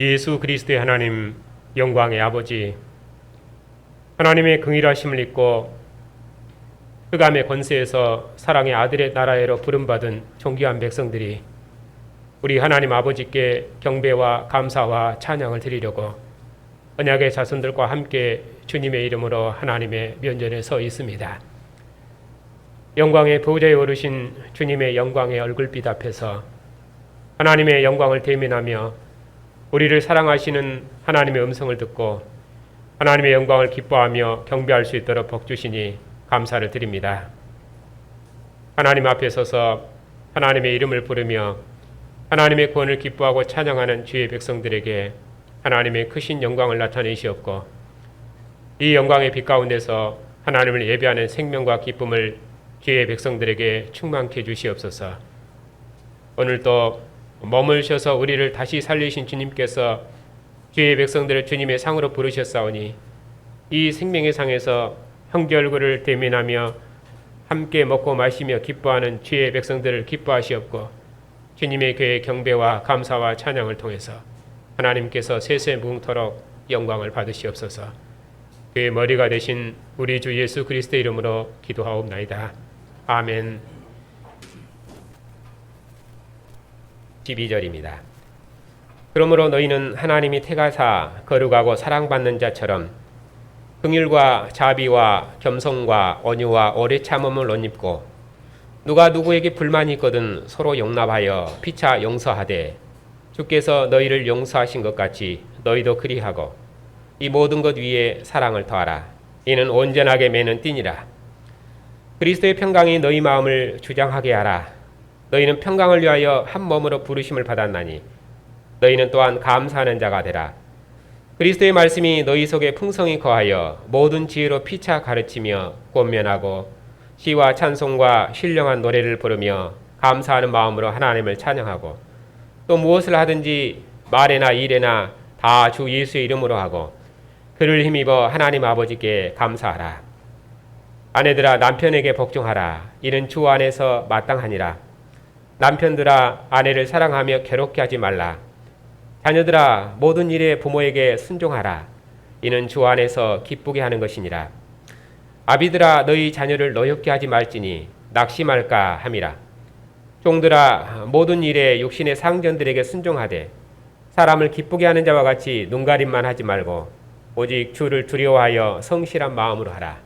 예수 그리스도의 하나님, 영광의 아버지, 하나님의 긍휼하심을 입고 흑암의 권세에서 사랑의 아들의 나라에로 부름받은 존귀한 백성들이 우리 하나님 아버지께 경배와 감사와 찬양을 드리려고 언약의 자손들과 함께 주님의 이름으로 하나님의 면전에 서 있습니다. 영광의 보좌에 오르신 주님의 영광의 얼굴빛 앞에서 하나님의 영광을 대면하며 우리를 사랑하시는 하나님의 음성을 듣고 하나님의 영광을 기뻐하며 경배할 수 있도록 복 주시니 감사를 드립니다. 하나님 앞에 서서 하나님의 이름을 부르며 하나님의 구원을 기뻐하고 찬양하는 주의 백성들에게 하나님의 크신 영광을 나타내시옵고 이 영광의 빛 가운데서 하나님을 예배하는 생명과 기쁨을 주의 백성들에게 충만케 해주시옵소서. 오늘도 머물셔서 우리를 다시 살리신 주님께서 주의 백성들을 주님의 상으로 부르셨사오니 이 생명의 상에서 형제 얼굴을 대면하며 함께 먹고 마시며 기뻐하는 주의 백성들을 기뻐하시옵고 주님의 교회의 경배와 감사와 찬양을 통해서 하나님께서 세세 무궁토록 영광을 받으시옵소서. 그의 머리가 되신 우리 주 예수 그리스도의 이름으로 기도하옵나이다. 아멘. 12절입니다. 그러므로 너희는 하나님이 택하사 거룩하고 사랑받는 자처럼 긍휼과 자비와 겸손과 온유와 오래 참음을 옷 입고 누가 누구에게 불만이 있거든 서로 용납하여 피차 용서하되 주께서 너희를 용서하신 것 같이 너희도 그리하고 이 모든 것 위에 사랑을 더하라. 이는 온전하게 매는 띠니라. 그리스도의 평강이 너희 마음을 주장하게 하라. 너희는 평강을 위하여 한 몸으로 부르심을 받았나니 너희는 또한 감사하는 자가 되라. 그리스도의 말씀이 너희 속에 풍성히 거하여 모든 지혜로 피차 가르치며 권면하고 시와 찬송과 신령한 노래를 부르며 감사하는 마음으로 하나님을 찬양하고 또 무엇을 하든지 말에나 일에나 다 주 예수의 이름으로 하고 그를 힘입어 하나님 아버지께 감사하라. 아내들아 남편에게 복종하라. 이는 주 안에서 마땅하니라. 남편들아 아내를 사랑하며 괴롭게 하지 말라. 자녀들아 모든 일에 부모에게 순종하라. 이는 주 안에서 기쁘게 하는 것이니라. 아비들아 너희 자녀를 노엽게 하지 말지니 낙심할까 함이라. 종들아 모든 일에 육신의 상전들에게 순종하되 사람을 기쁘게 하는 자와 같이 눈가림만 하지 말고 오직 주를 두려워하여 성실한 마음으로 하라.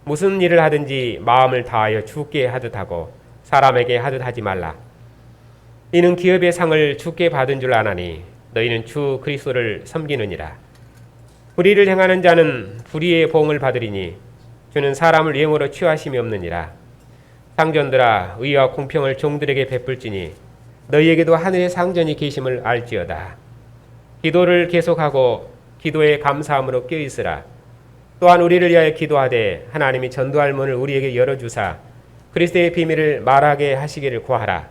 무슨 일을 하든지 마음을 다하여 주께 하듯 하고 사람에게 하듯 하지 말라. 이는 기업의 상을 주께 받은 줄 아나니 너희는 주 그리스도를 섬기느니라. 불의를 행하는 자는 불의의 보응을 받으리니 주는 사람을 유행으로 취하심이 없느니라. 상전들아 의와 공평을 종들에게 베풀지니 너희에게도 하늘의 상전이 계심을 알지어다. 기도를 계속하고 기도에 감사함으로 껴있으라. 또한 우리를 위하여 기도하되 하나님이 전도할 문을 우리에게 열어주사 그리스도의 비밀을 말하게 하시기를 구하라.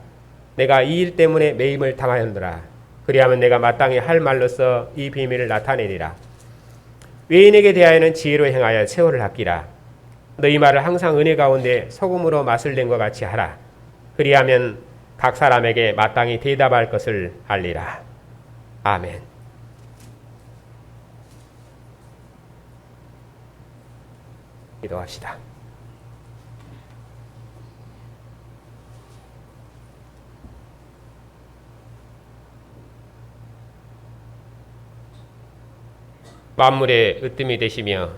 내가 이 일 때문에 매임을 당하였노라. 그리하면 내가 마땅히 할 말로써 이 비밀을 나타내리라. 외인에게 대하여는 지혜로 행하여 세월을 아끼라. 너희 말을 항상 은혜 가운데 소금으로 맛을 낸 것 같이 하라. 그리하면 각 사람에게 마땅히 대답할 것을 알리라. 아멘. 기도합시다. 만물의 으뜸이 되시며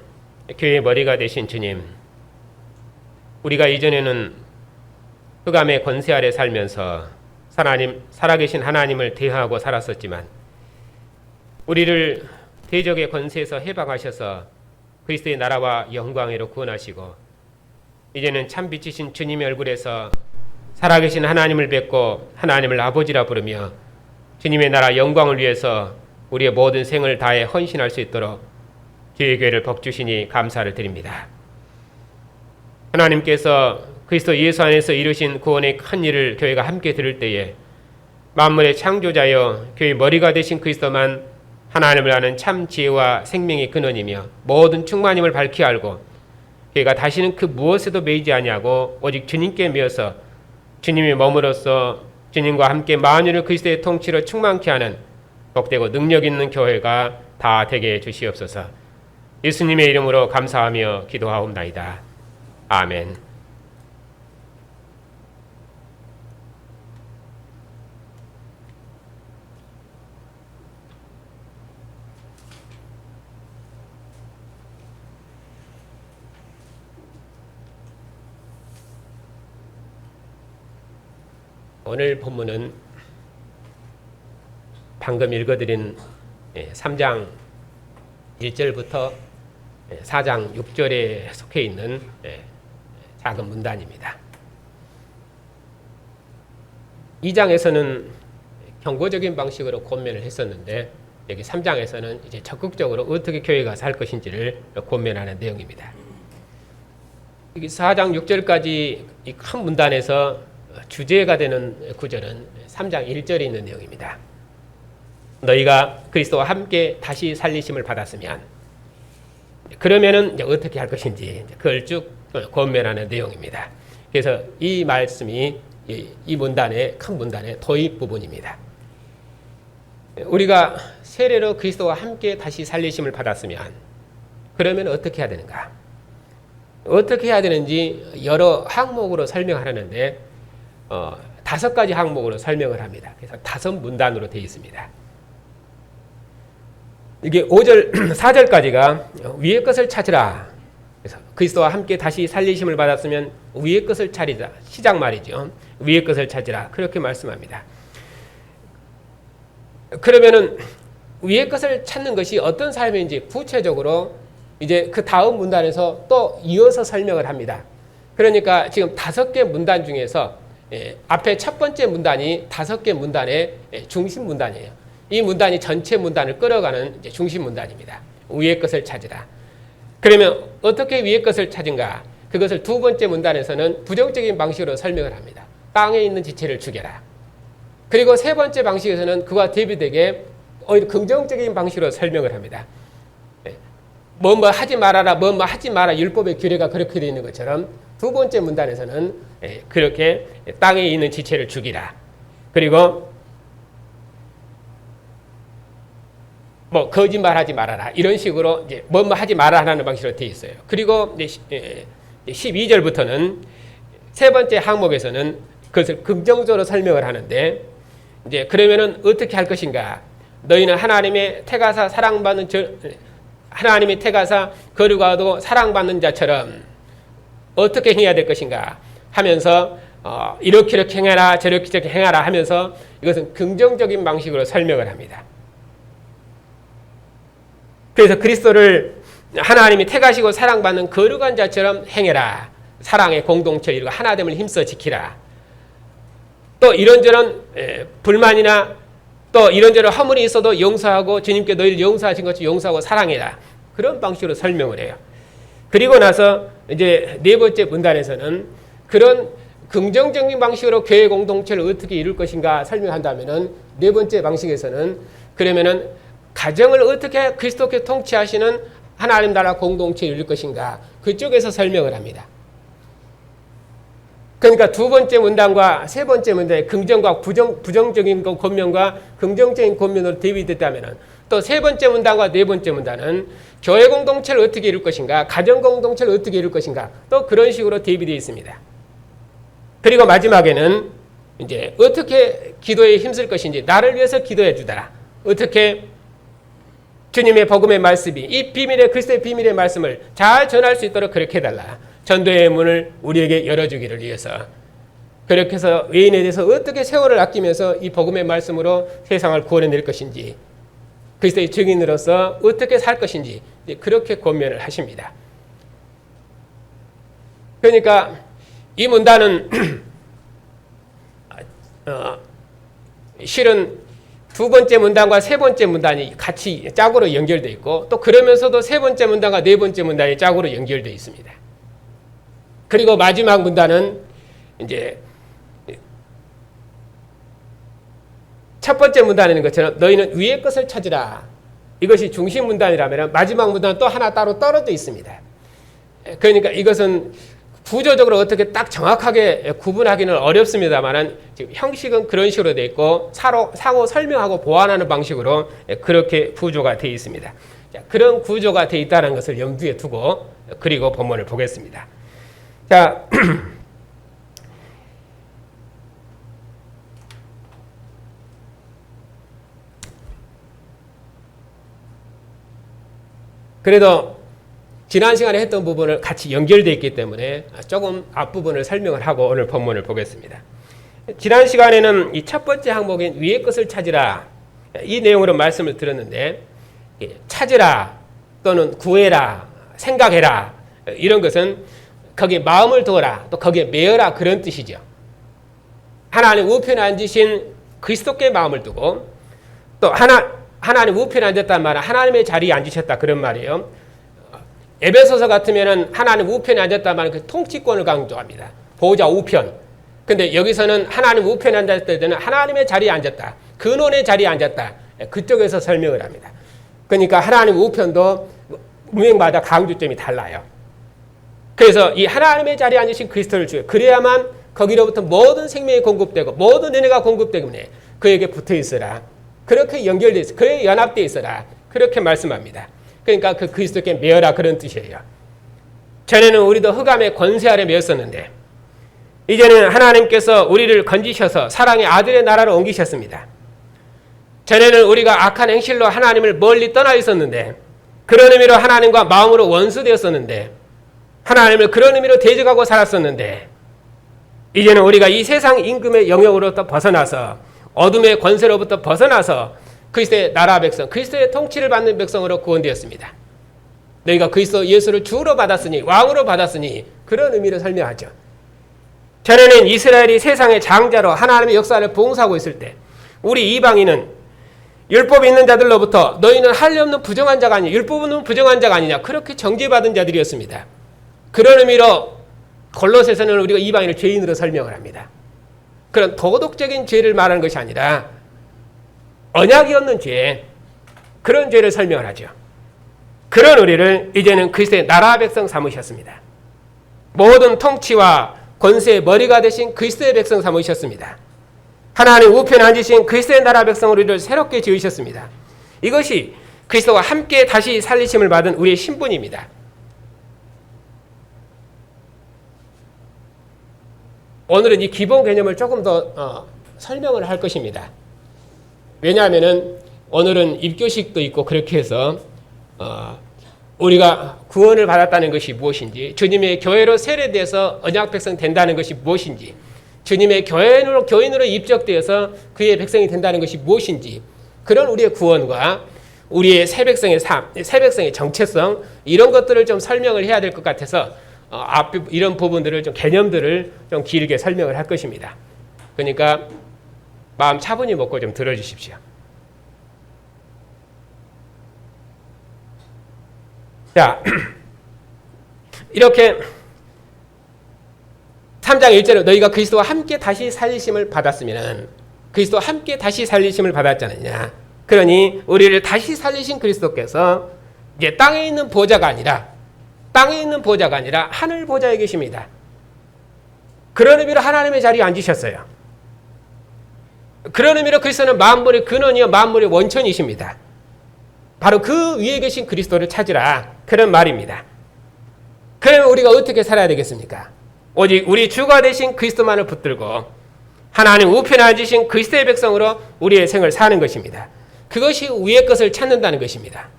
교회의 머리가 되신 주님, 우리가 이전에는 흑암의 권세 아래 살면서 살아계신 하나님을 대하고 살았었지만 우리를 대적의 권세에서 해방하셔서 그리스도의 나라와 영광으로 구원하시고 이제는 참빛이신 주님의 얼굴에서 살아계신 하나님을 뵙고 하나님을 아버지라 부르며 주님의 나라 영광을 위해서 우리의 모든 생을 다해 헌신할 수 있도록 주의 교회를 복주시니 감사를 드립니다. 하나님께서 그리스도 예수 안에서 이루신 구원의 큰 일을 교회가 함께 들을 때에 만물의 창조자여 교회의 머리가 되신 그리스도만 하나님을 아는 참 지혜와 생명의 근원이며 모든 충만임을 밝히 알고 교회가 다시는 그 무엇에도 매이지 아니하고 오직 주님께 매어서 주님의 몸으로서 주님과 함께 만유를 그리스도의 통치로 충만케 하는 복되고 능력 있는 교회가 다 되게 해 주시옵소서. 예수님의 이름으로 감사하며 기도하옵나이다. 아멘. 오늘 본문은 방금 읽어드린 3장 1절부터 4장 6절에 속해 있는 작은 문단입니다. 2장에서는 경고적인 방식으로 권면을 했었는데 여기 3장에서는 이제 적극적으로 어떻게 교회가 살 것인지를 권면하는 내용입니다. 여기 4장 6절까지 이 큰 문단에서 주제가 되는 구절은 3장 1절에 있는 내용입니다. 너희가 그리스도와 함께 다시 살리심을 받았으면 그러면은 이제 어떻게 할 것인지 그걸 쭉 권면하는 내용입니다. 그래서 이 말씀이 이 문단의 큰 문단의 도입 부분입니다. 우리가 세례로 그리스도와 함께 다시 살리심을 받았으면 그러면 어떻게 해야 되는가? 어떻게 해야 되는지 여러 항목으로 설명하려는데 5가지 항목으로 설명을 합니다. 그래서 5문단으로 되어 있습니다. 이게 5절, 4절까지가 위의 것을 찾으라. 그래서 그리스도와 함께 다시 살리심을 받았으면 위의 것을 찾으라. 시작 말이죠. 위의 것을 찾으라. 그렇게 말씀합니다. 그러면은 위의 것을 찾는 것이 어떤 삶인지 구체적으로 이제 그 다음 문단에서 또 이어서 설명을 합니다. 그러니까 지금 5개 문단 중에서 앞에 첫 번째 문단이 5개 문단의 중심 문단이에요. 이 문단이 전체 문단을 끌어가는 이제 중심 문단입니다. 위의 것을 찾으라. 그러면 어떻게 위의 것을 찾은가? 그것을 두 번째 문단에서는 부정적인 방식으로 설명을 합니다. 땅에 있는 지체를 죽여라. 그리고 세 번째 방식에서는 그와 대비되게 오히려 긍정적인 방식으로 설명을 합니다. 뭐 하지 말아라, 뭐 하지 마라 율법의 규례가 그렇게 되어 있는 것처럼 두 번째 문단에서는 그렇게 땅에 있는 지체를 죽이라. 그리고 뭐 거짓말하지 말아라 이런 식으로 이제 뭐 하지 말아라는 방식으로 되어 있어요. 그리고 12절부터는 세 번째 항목에서는 그것을 긍정적으로 설명을 하는데 이제 그러면은 어떻게 할 것인가? 너희는 하나님의 택하사 사랑받는 하나님이 택하사 거룩하고 사랑받는 자처럼 어떻게 행해야 될 것인가 하면서 이렇게 행해라 저렇게 행하라 하면서 이것은 긍정적인 방식으로 설명을 합니다. 그래서 그리스도를 하나님이 택하시고 사랑받는 거룩한 자처럼 행해라. 사랑의 공동체 이루고 하나됨을 힘써 지키라. 또 이런저런 불만이나 또 이런저런 허물이 있어도 용서하고 주님께 너희를 용서하신 것처럼 용서하고 사랑해라. 그런 방식으로 설명을 해요. 그리고 나서 이제 네 번째 문단에서는 그런 긍정적인 방식으로 교회 공동체를 어떻게 이룰 것인가 설명한다면은 네 번째 방식에서는 그러면은 가정을 어떻게 그리스도께 통치하시는 하나님 나라 공동체를 이룰 것인가 그쪽에서 설명을 합니다. 그러니까 두 번째 문단과 세 번째 문단의 긍정과 부정적인 권면과 긍정적인 권면으로 대비됐다면 또 세 번째 문단과 네 번째 문단은 교회 공동체를 어떻게 이룰 것인가 가정 공동체를 어떻게 이룰 것인가 또 그런 식으로 대비되어 있습니다. 그리고 마지막에는 이제 어떻게 기도에 힘쓸 것인지 나를 위해서 기도해 주더라. 어떻게 주님의 복음의 말씀이 이 비밀의 그리스도의 비밀의 말씀을 잘 전할 수 있도록 그렇게 해달라. 전도의 문을 우리에게 열어주기를 위해서 그렇게 해서 외인에 대해서 어떻게 세월을 아끼면서 이 복음의 말씀으로 세상을 구원해낼 것인지 그리스도의 증인으로서 어떻게 살 것인지 그렇게 권면을 하십니다. 그러니까 이 문단은 실은 두 번째 문단과 세 번째 문단이 같이 짝으로 연결되어 있고 또 그러면서도 세 번째 문단과 네 번째 문단이 짝으로 연결되어 있습니다. 그리고 마지막 문단은 이제 첫 번째 문단인 것처럼 너희는 위의 것을 찾으라. 이것이 중심 문단이라면 마지막 문단은 또 하나 따로 떨어져 있습니다. 그러니까 이것은 구조적으로 어떻게 딱 정확하게 구분하기는 어렵습니다만은 지금 형식은 그런 식으로 되어 있고 상호 설명하고 보완하는 방식으로 그렇게 구조가 되어 있습니다. 자, 그런 구조가 되어 있다는 것을 염두에 두고 그리고 본문을 보겠습니다. 자, 그래도 지난 시간에 했던 부분을 같이 연결되어 있기 때문에 조금 앞부분을 설명을 하고 오늘 본문을 보겠습니다. 지난 시간에는 이 첫 번째 항목인 위의 것을 찾으라 이 내용으로 말씀을 드렸는데 찾으라 또는 구해라 생각해라 이런 것은 거기에 마음을 두어라 또 거기에 매여라 그런 뜻이죠. 하나님 우편에 앉으신 그리스도께 마음을 두고 또 하나님 우편에 앉았단 말은 하나님의 자리에 앉으셨다 그런 말이에요. 에베소서 같으면은 하나님 우편에 앉았단 말은 그 통치권을 강조합니다. 보호자 우편. 근데 여기서는 하나님 우편에 앉았을 때는 하나님의 자리에 앉았다. 근원의 자리에 앉았다. 그쪽에서 설명을 합니다. 그러니까 하나님 우편도 문맥마다 강조점이 달라요. 그래서 이 하나님의 자리에 앉으신 그리스도를 주여 그래야만 거기로부터 모든 생명이 공급되고 모든 은혜가 공급되기 때문에 그에게 붙어 있어라. 그렇게 연결되어 있어. 그에 연합되어 있어라. 그렇게 말씀합니다. 그러니까 그 그리스도께 매어라 그런 뜻이에요. 전에는 우리도 흑암의 권세 아래 매였었는데 이제는 하나님께서 우리를 건지셔서 사랑의 아들의 나라로 옮기셨습니다. 전에는 우리가 악한 행실로 하나님을 멀리 떠나 있었는데 그런 의미로 하나님과 마음으로 원수되었었는데 하나님을 그런 의미로 대적하고 살았었는데 이제는 우리가 이 세상 임금의 영역으로부터 벗어나서 어둠의 권세로부터 벗어나서 그리스도의 나라 백성, 그리스도의 통치를 받는 백성으로 구원되었습니다. 너희가 그리스도 예수를 주로 받았으니 왕으로 받았으니 그런 의미를 설명하죠. 전에는 이스라엘이 세상의 장자로 하나님의 역사를 봉사하고 있을 때 우리 이방인은 율법이 있는 자들로부터 너희는 할례 없는 부정한 자가 아니냐 율법 없는 부정한 자가 아니냐 그렇게 정죄받은 자들이었습니다. 그런 의미로 골로새서는 우리가 이방인을 죄인으로 설명을 합니다. 그런 도덕적인 죄를 말하는 것이 아니라 언약이 없는 죄, 그런 죄를 설명을 하죠. 그런 우리를 이제는 그리스도의 나라 백성 삼으셨습니다. 모든 통치와 권세의 머리가 되신 그리스도의 백성 삼으셨습니다. 하나님 우편에 앉으신 그리스도의 나라 백성 우리를 새롭게 지으셨습니다. 이것이 그리스도와 함께 다시 살리심을 받은 우리의 신분입니다. 오늘은 이 기본 개념을 조금 더 설명을 할 것입니다. 왜냐하면은 오늘은 입교식도 있고 그렇게 해서 우리가 구원을 받았다는 것이 무엇인지 주님의 교회로 세례돼서 언약 백성 된다는 것이 무엇인지 주님의 교인으로 입적되어서 그의 백성이 된다는 것이 무엇인지 그런 우리의 구원과 우리의 새 백성의 삶, 새 백성의 정체성 이런 것들을 좀 설명을 해야 될 것 같아서 이런 부분들을 좀 개념들을 좀 길게 설명을 할 것입니다. 그러니까 마음 차분히 먹고 좀 들어주십시오. 자, 이렇게 3장 1절에 너희가 그리스도와 함께 다시 살리심을 받았으면 그리스도와 함께 다시 살리심을 받았지 않느냐. 그러니 우리를 다시 살리신 그리스도께서 이제 땅에 있는 보좌가 아니라 하늘 보좌에 계십니다. 그런 의미로 하나님의 자리에 앉으셨어요. 그런 의미로 그리스도는 만물의 근원이요 만물의 원천이십니다. 바로 그 위에 계신 그리스도를 찾으라 그런 말입니다. 그러면 우리가 어떻게 살아야 되겠습니까? 오직 우리 주가 되신 그리스도만을 붙들고 하나님 우편에 앉으신 그리스도의 백성으로 우리의 생을 사는 것입니다. 그것이 위의 것을 찾는다는 것입니다.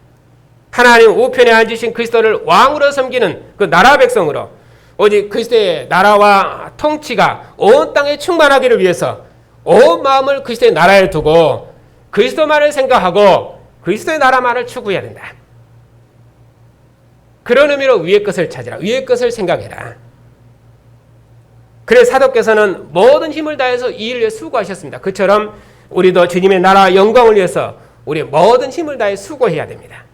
하나님 우편에 앉으신 그리스도를 왕으로 섬기는 그 나라 백성으로 오직 그리스도의 나라와 통치가 온 땅에 충만하기를 위해서 온 마음을 그리스도의 나라에 두고 그리스도만을 생각하고 그리스도의 나라만을 추구해야 된다. 그런 의미로 위의 것을 찾으라. 위의 것을 생각해라. 그래서 사도께서는 모든 힘을 다해서 이 일을 위해 수고하셨습니다. 그처럼 우리도 주님의 나라 영광을 위해서 우리의 모든 힘을 다해 수고해야 됩니다.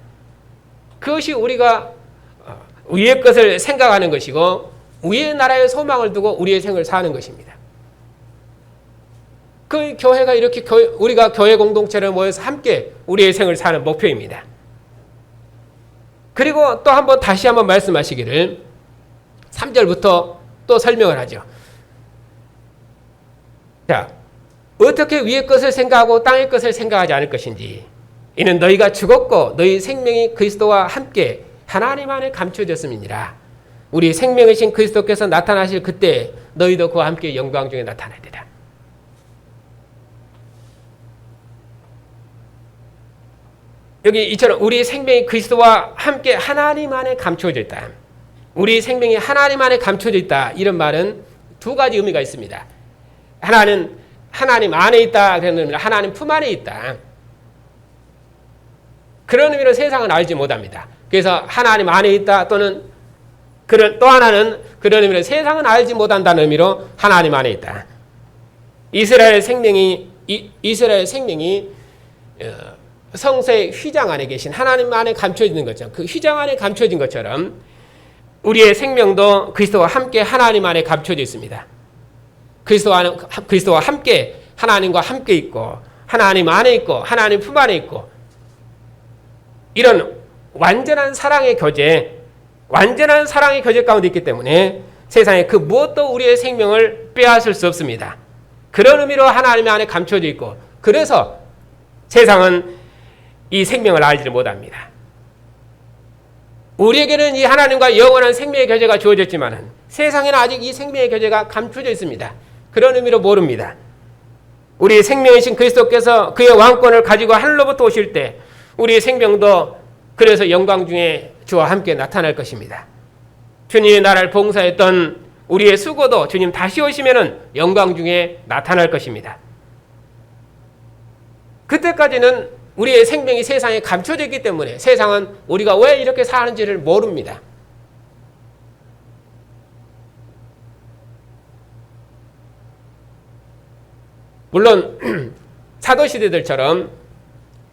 그것이 우리가 위의 것을 생각하는 것이고 위의 나라의 소망을 두고 우리의 생을 사는 것입니다. 그 교회가 이렇게 우리가 교회 공동체를 모여서 함께 우리의 생을 사는 목표입니다. 그리고 또 한번 다시 한번 말씀하시기를 3절부터 또 설명을 하죠. 자, 어떻게 위의 것을 생각하고 땅의 것을 생각하지 않을 것인지. 이는 너희가 죽었고 너희 생명이 그리스도와 함께 하나님 안에 감춰졌음이니라. 우리 생명이신 그리스도께서 나타나실 그때 너희도 그와 함께 영광 중에 나타나리라. 여기 이처럼 우리 생명이 그리스도와 함께 하나님 안에 감춰져 있다. 우리 생명이 하나님 안에 감춰져 있다. 이런 말은 두 가지 의미가 있습니다. 하나는 하나님 안에 있다. 그런 의미로 하나님 품 안에 있다. 그런 의미로 세상은 알지 못합니다. 그래서 하나님 안에 있다 또는 또 하나는 그런 의미로 세상은 알지 못한다는 의미로 하나님 안에 있다. 이스라엘 생명이 성소의 휘장 안에 계신 하나님 안에 감춰진 것처럼 그 휘장 안에 감춰진 것처럼 우리의 생명도 그리스도와 함께 하나님 안에 감춰져 있습니다. 그리스도와 함께 하나님과 함께 있고 하나님 안에 있고 하나님 품 안에 있고 이런 완전한 사랑의 교제 가운데 있기 때문에 세상에 그 무엇도 우리의 생명을 빼앗을 수 없습니다. 그런 의미로 하나님 안에 감춰져 있고 그래서 세상은 이 생명을 알지를 못합니다. 우리에게는 이 하나님과 영원한 생명의 교제가 주어졌지만 세상에는 아직 이 생명의 교제가 감춰져 있습니다. 그런 의미로 모릅니다. 우리 생명이신 그리스도께서 그의 왕권을 가지고 하늘로부터 오실 때 우리의 생명도 그래서 영광 중에 주와 함께 나타날 것입니다. 주님의 나라를 봉사했던 우리의 수고도 주님 다시 오시면은 영광 중에 나타날 것입니다. 그때까지는 우리의 생명이 세상에 감춰져 있기 때문에 세상은 우리가 왜 이렇게 사는지를 모릅니다. 물론 사도시대들처럼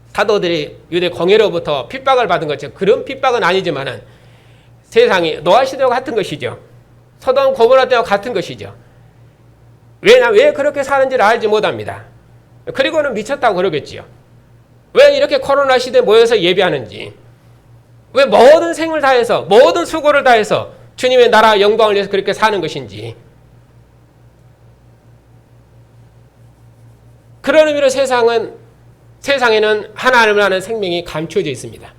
사도들이 유대 공회로부터 핍박을 받은 것처럼 그런 핍박은 아니지만은 세상이 노아 시대와 같은 것이죠. 소돔 고모라 때와 같은 것이죠. 왜 그렇게 사는지를 알지 못합니다. 그리고는 미쳤다고 그러겠지요. 왜 이렇게 코로나 시대에 모여서 예배하는지, 왜 모든 생을 다해서 모든 수고를 다해서 주님의 나라 영광을 위해서 그렇게 사는 것인지. 그런 의미로 세상에는 하나님을 아는 생명이 감춰져 있습니다.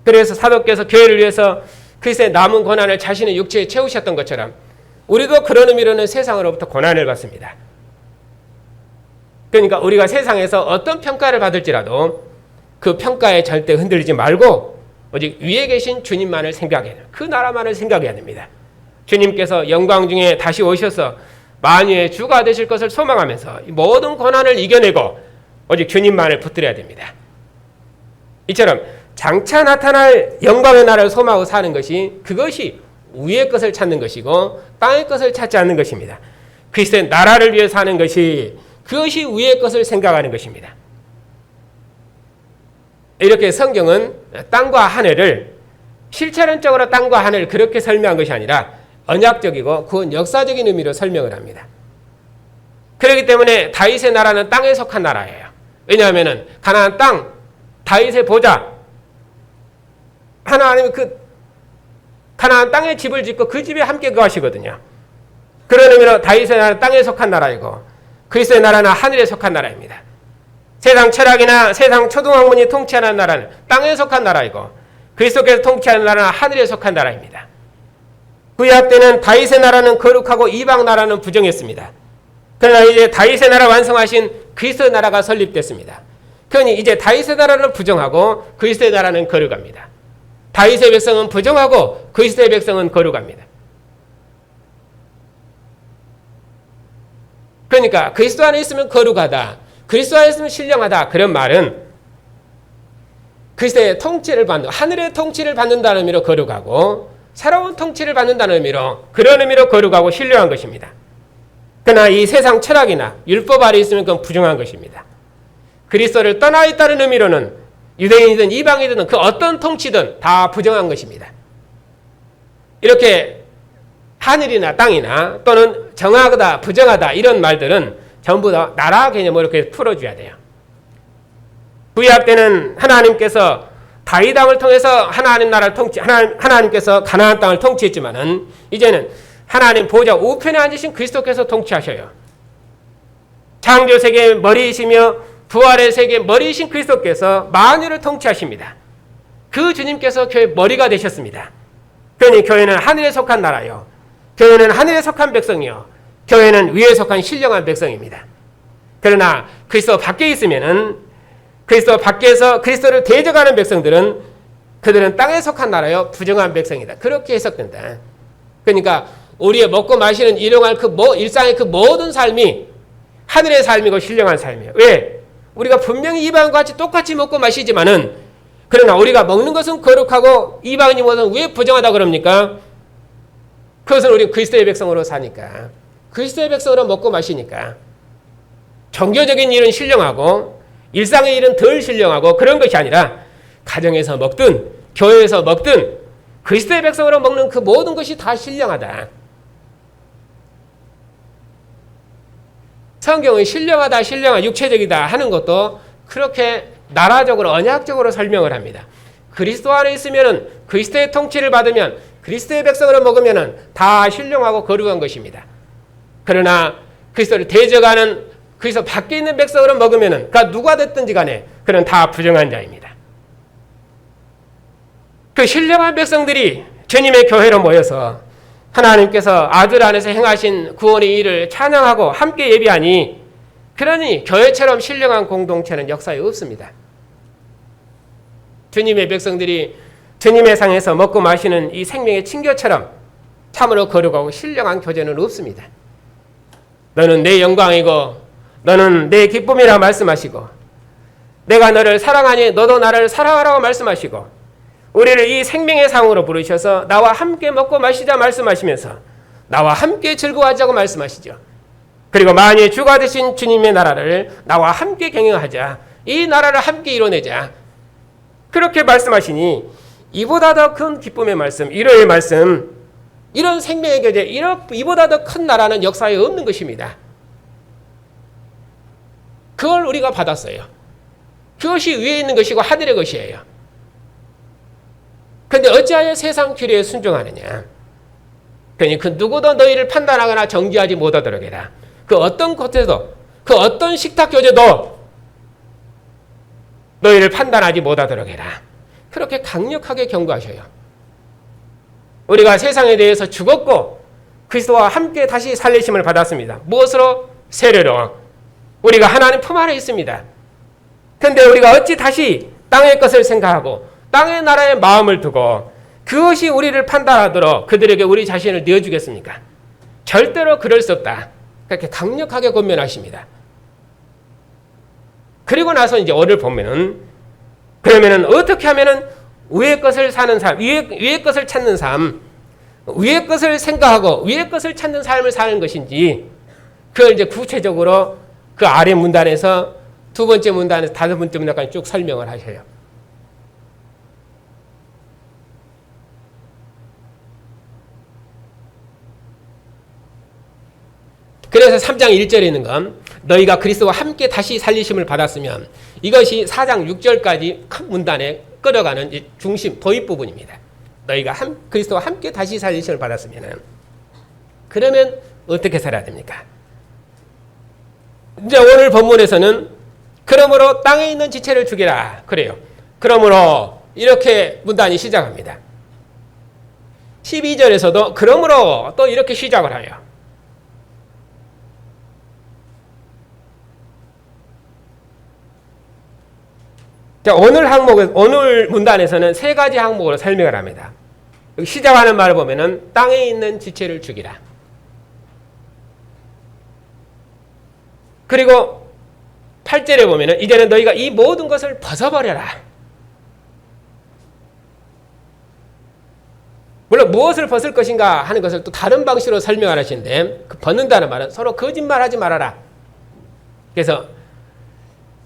그래서 사도께서 교회를 위해서 그리스도의 남은 고난을 자신의 육체에 채우셨던 것처럼 우리도 그런 의미로는 세상으로부터 고난을 받습니다. 그러니까 우리가 세상에서 어떤 평가를 받을지라도 그 평가에 절대 흔들리지 말고 오직 위에 계신 주님만을 생각해야 돼요. 그 나라만을 생각해야 됩니다. 주님께서 영광 중에 다시 오셔서 만유의 주가 되실 것을 소망하면서 모든 고난을 이겨내고 오직 주님만을 붙들어야 됩니다. 이처럼 장차 나타날 영광의 나라를 소망하고 사는 것이 그것이 위의 것을 찾는 것이고 땅의 것을 찾지 않는 것입니다. 그리스도의 나라를 위해 사는 것이 그것이 위의 것을 생각하는 것입니다. 이렇게 성경은 땅과 하늘을 실체론적으로 땅과 하늘을 그렇게 설명한 것이 아니라 언약적이고 그건 역사적인 의미로 설명을 합니다. 그렇기 때문에 다윗의 나라는 땅에 속한 나라예요. 왜냐하면 가나안 땅, 다윗의 보좌, 하나님이 그 가나안 땅에 집을 짓고 그 집에 함께 거하시거든요. 그런 의미로 다윗의 나라는 땅에 속한 나라이고 그리스도의 나라는 하늘에 속한 나라입니다. 세상 철학이나 세상 초등학문이 통치하는 나라는 땅에 속한 나라이고 그리스도께서 통치하는 나라는 하늘에 속한 나라입니다. 구약 때는 다윗의 나라는 거룩하고 이방 나라는 부정했습니다. 그러나 이제 다윗의 나라 완성하신 그리스도의 나라가 설립됐습니다. 그러니 이제 다윗의 나라를 부정하고 그리스도의 나라는 거룩합니다. 다윗의 백성은 부정하고 그리스도의 백성은 거룩합니다. 그러니까 그리스도 안에 있으면 거룩하다, 그리스도 안에 있으면 신령하다, 그런 말은 그리스도의 통치를 받는, 하늘의 통치를 받는다는 의미로 거룩하고 새로운 통치를 받는다는 의미로, 그런 의미로 거룩하고 신령한 것입니다. 그러나 이 세상 철학이나 율법 아래 있으면 그건 부정한 것입니다. 그리스도를 떠나 있다는 의미로는 유대인이든 이방이든 그 어떤 통치든 다 부정한 것입니다. 이렇게 하늘이나 땅이나 또는 정하다, 부정하다 이런 말들은 전부 다 나라 개념으로 이렇게 풀어줘야 돼요. 구약 때는 하나님께서 다윗 왕을 통해서 하나님 나라를 하나님께서 가나안 땅을 통치했지만은 이제는 하나님 보좌 우편에 앉으신 그리스도께서 통치하셔요. 창조 세계의 머리이시며 부활의 세계의 머리이신 그리스도께서 만유를 통치하십니다. 그 주님께서 교회 머리가 되셨습니다. 그러니 교회는 하늘에 속한 나라요. 교회는 하늘에 속한 백성이요. 교회는 위에 속한 신령한 백성입니다. 그러나 그리스도 밖에 있으면은 그리스도 밖에서 그리스도를 대적하는 백성들은 그들은 땅에 속한 나라요. 부정한 백성이다. 그렇게 해석된다. 그러니까 우리의 먹고 마시는 일용할 일상의 그 모든 삶이 하늘의 삶이고 신령한 삶이에요. 왜? 우리가 분명히 이방인과 같이 똑같이 먹고 마시지만은 그러나 우리가 먹는 것은 거룩하고 이방인이 먹는 왜 부정하다 그럽니까? 그것은 우리 그리스도의 백성으로 사니까. 그리스도의 백성으로 먹고 마시니까. 종교적인 일은 신령하고 일상의 일은 덜 신령하고 그런 것이 아니라 가정에서 먹든 교회에서 먹든 그리스도의 백성으로 먹는 그 모든 것이 다 신령하다. 성경은 신령하다, 신령하다, 육체적이다 하는 것도 그렇게 나라적으로 언약적으로 설명을 합니다. 그리스도 안에 있으면은 그리스도의 통치를 받으면 그리스도의 백성으로 먹으면은 다 신령하고 거룩한 것입니다. 그러나 그리스도를 대적하는 그리스도 밖에 있는 백성으로 먹으면은 그러니까 누가 됐든지 간에 그는 다 부정한 자입니다. 그 신령한 백성들이 주님의 교회로 모여서 하나님께서 아들 안에서 행하신 구원의 일을 찬양하고 함께 예비하니 그러니 교회처럼 신령한 공동체는 역사에 없습니다. 주님의 백성들이 주님의 상에서 먹고 마시는 이 생명의 친교처럼 참으로 거룩하고 신령한 교제는 없습니다. 너는 내 영광이고 너는 내 기쁨이라 말씀하시고 내가 너를 사랑하니 너도 나를 사랑하라고 말씀하시고 우리를 이 생명의 상으로 부르셔서 나와 함께 먹고 마시자 말씀하시면서 나와 함께 즐거워하자고 말씀하시죠. 그리고 만일 주가 되신 주님의 나라를 나와 함께 경영하자. 이 나라를 함께 이뤄내자. 그렇게 말씀하시니 이보다 더 큰 기쁨의 말씀, 위로의 말씀, 이런 생명의 교제, 이보다 더 큰 나라는 역사에 없는 것입니다. 그걸 우리가 받았어요. 그것이 위에 있는 것이고 하늘의 것이에요. 그런데 어찌하여 세상 규례에 순종하느냐. 그러니 그 누구도 너희를 판단하거나 정죄하지 못하도록 해라. 그 어떤 곳에도 그 어떤 식탁 교제도 너희를 판단하지 못하도록 해라. 그렇게 강력하게 경고하셔요. 우리가 세상에 대해서 죽었고 그리스도와 함께 다시 살리심을 받았습니다. 무엇으로? 세례로. 우리가 하나님 품 안에 있습니다. 그런데 우리가 어찌 다시 땅의 것을 생각하고 땅의 나라에 마음을 두고 그것이 우리를 판단하도록 그들에게 우리 자신을 내어주겠습니까? 절대로 그럴 수 없다. 그렇게 강력하게 권면하십니다. 그리고 나서 이제 오늘 보면은 그러면은 어떻게 하면은 위의 것을 사는 삶, 위의 것을 찾는 삶, 위의 것을 생각하고 위의 것을 찾는 삶을 사는 것인지 그걸 이제 구체적으로 그 아래 문단에서 두 번째 문단에서 다섯 번째 문단까지 쭉 설명을 하셔요. 그래서 3장 1절에 있는 건 너희가 그리스도와 함께 다시 살리심을 받았으면 이것이 4장 6절까지 큰 문단에 끌어가는 중심, 도입 부분입니다. 너희가 그리스도와 함께 다시 살리심을 받았으면 그러면 어떻게 살아야 됩니까? 이제 오늘 본문에서는 그러므로 땅에 있는 지체를 죽이라 그래요. 그러므로 이렇게 문단이 시작합니다. 12절에서도 그러므로 또 이렇게 시작을 해요. 자, 오늘 문단에서는 세 가지 항목으로 설명을 합니다. 시작하는 말을 보면은 땅에 있는 지체를 죽이라. 그리고 8절에 보면은 이제는 너희가 이 모든 것을 벗어버려라. 물론 무엇을 벗을 것인가 하는 것을 또 다른 방식으로 설명을 하시는데 그 벗는다는 말은 서로 거짓말하지 말아라. 그래서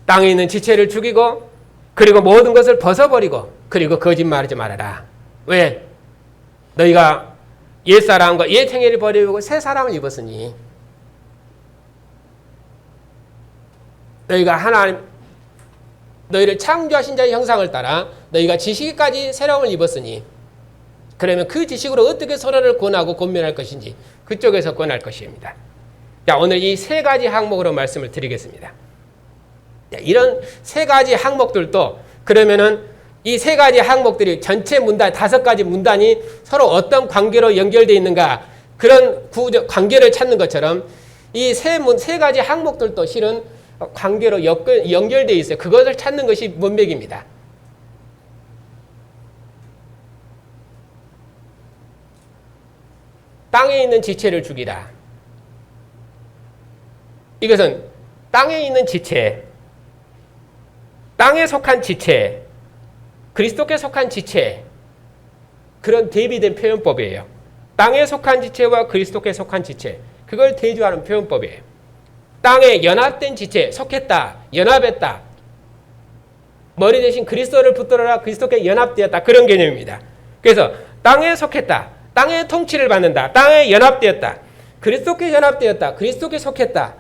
땅에 있는 지체를 죽이고 그리고 모든 것을 벗어버리고 그리고 거짓말하지 말아라. 왜? 너희가 옛사람과 옛행위를 버리고 새 사람을 입었으니 너희가 하나님 너희를 창조하신 자의 형상을 따라 너희가 지식까지 새로움을 입었으니 그러면 그 지식으로 어떻게 서로를 권하고 권면할 것인지 그쪽에서 권할 것입니다. 자, 오늘 이 세 가지 항목으로 말씀을 드리겠습니다. 자, 이런 세 가지 항목들도 그러면은 이 세 가지 항목들이 전체 문단, 5가지 문단이 서로 어떤 관계로 연결되어 있는가 그런 관계를 찾는 것처럼 이 세 가지 항목들도 실은 관계로 연결되어 있어요. 그것을 찾는 것이 문맥입니다. 땅에 있는 지체를 죽이라. 이것은 땅에 있는 지체, 땅에 속한 지체, 그리스도께 속한 지체, 그런 대비된 표현법이에요. 땅에 속한 지체와 그리스도께 속한 지체, 그걸 대조하는 표현법이에요. 땅에 연합된 지체, 속했다, 연합했다. 머리 대신 그리스도를 붙들어라, 그리스도께 연합되었다. 그런 개념입니다. 그래서 땅에 속했다. 땅의 통치를 받는다. 땅에 연합되었다. 그리스도께 연합되었다. 그리스도께 속했다.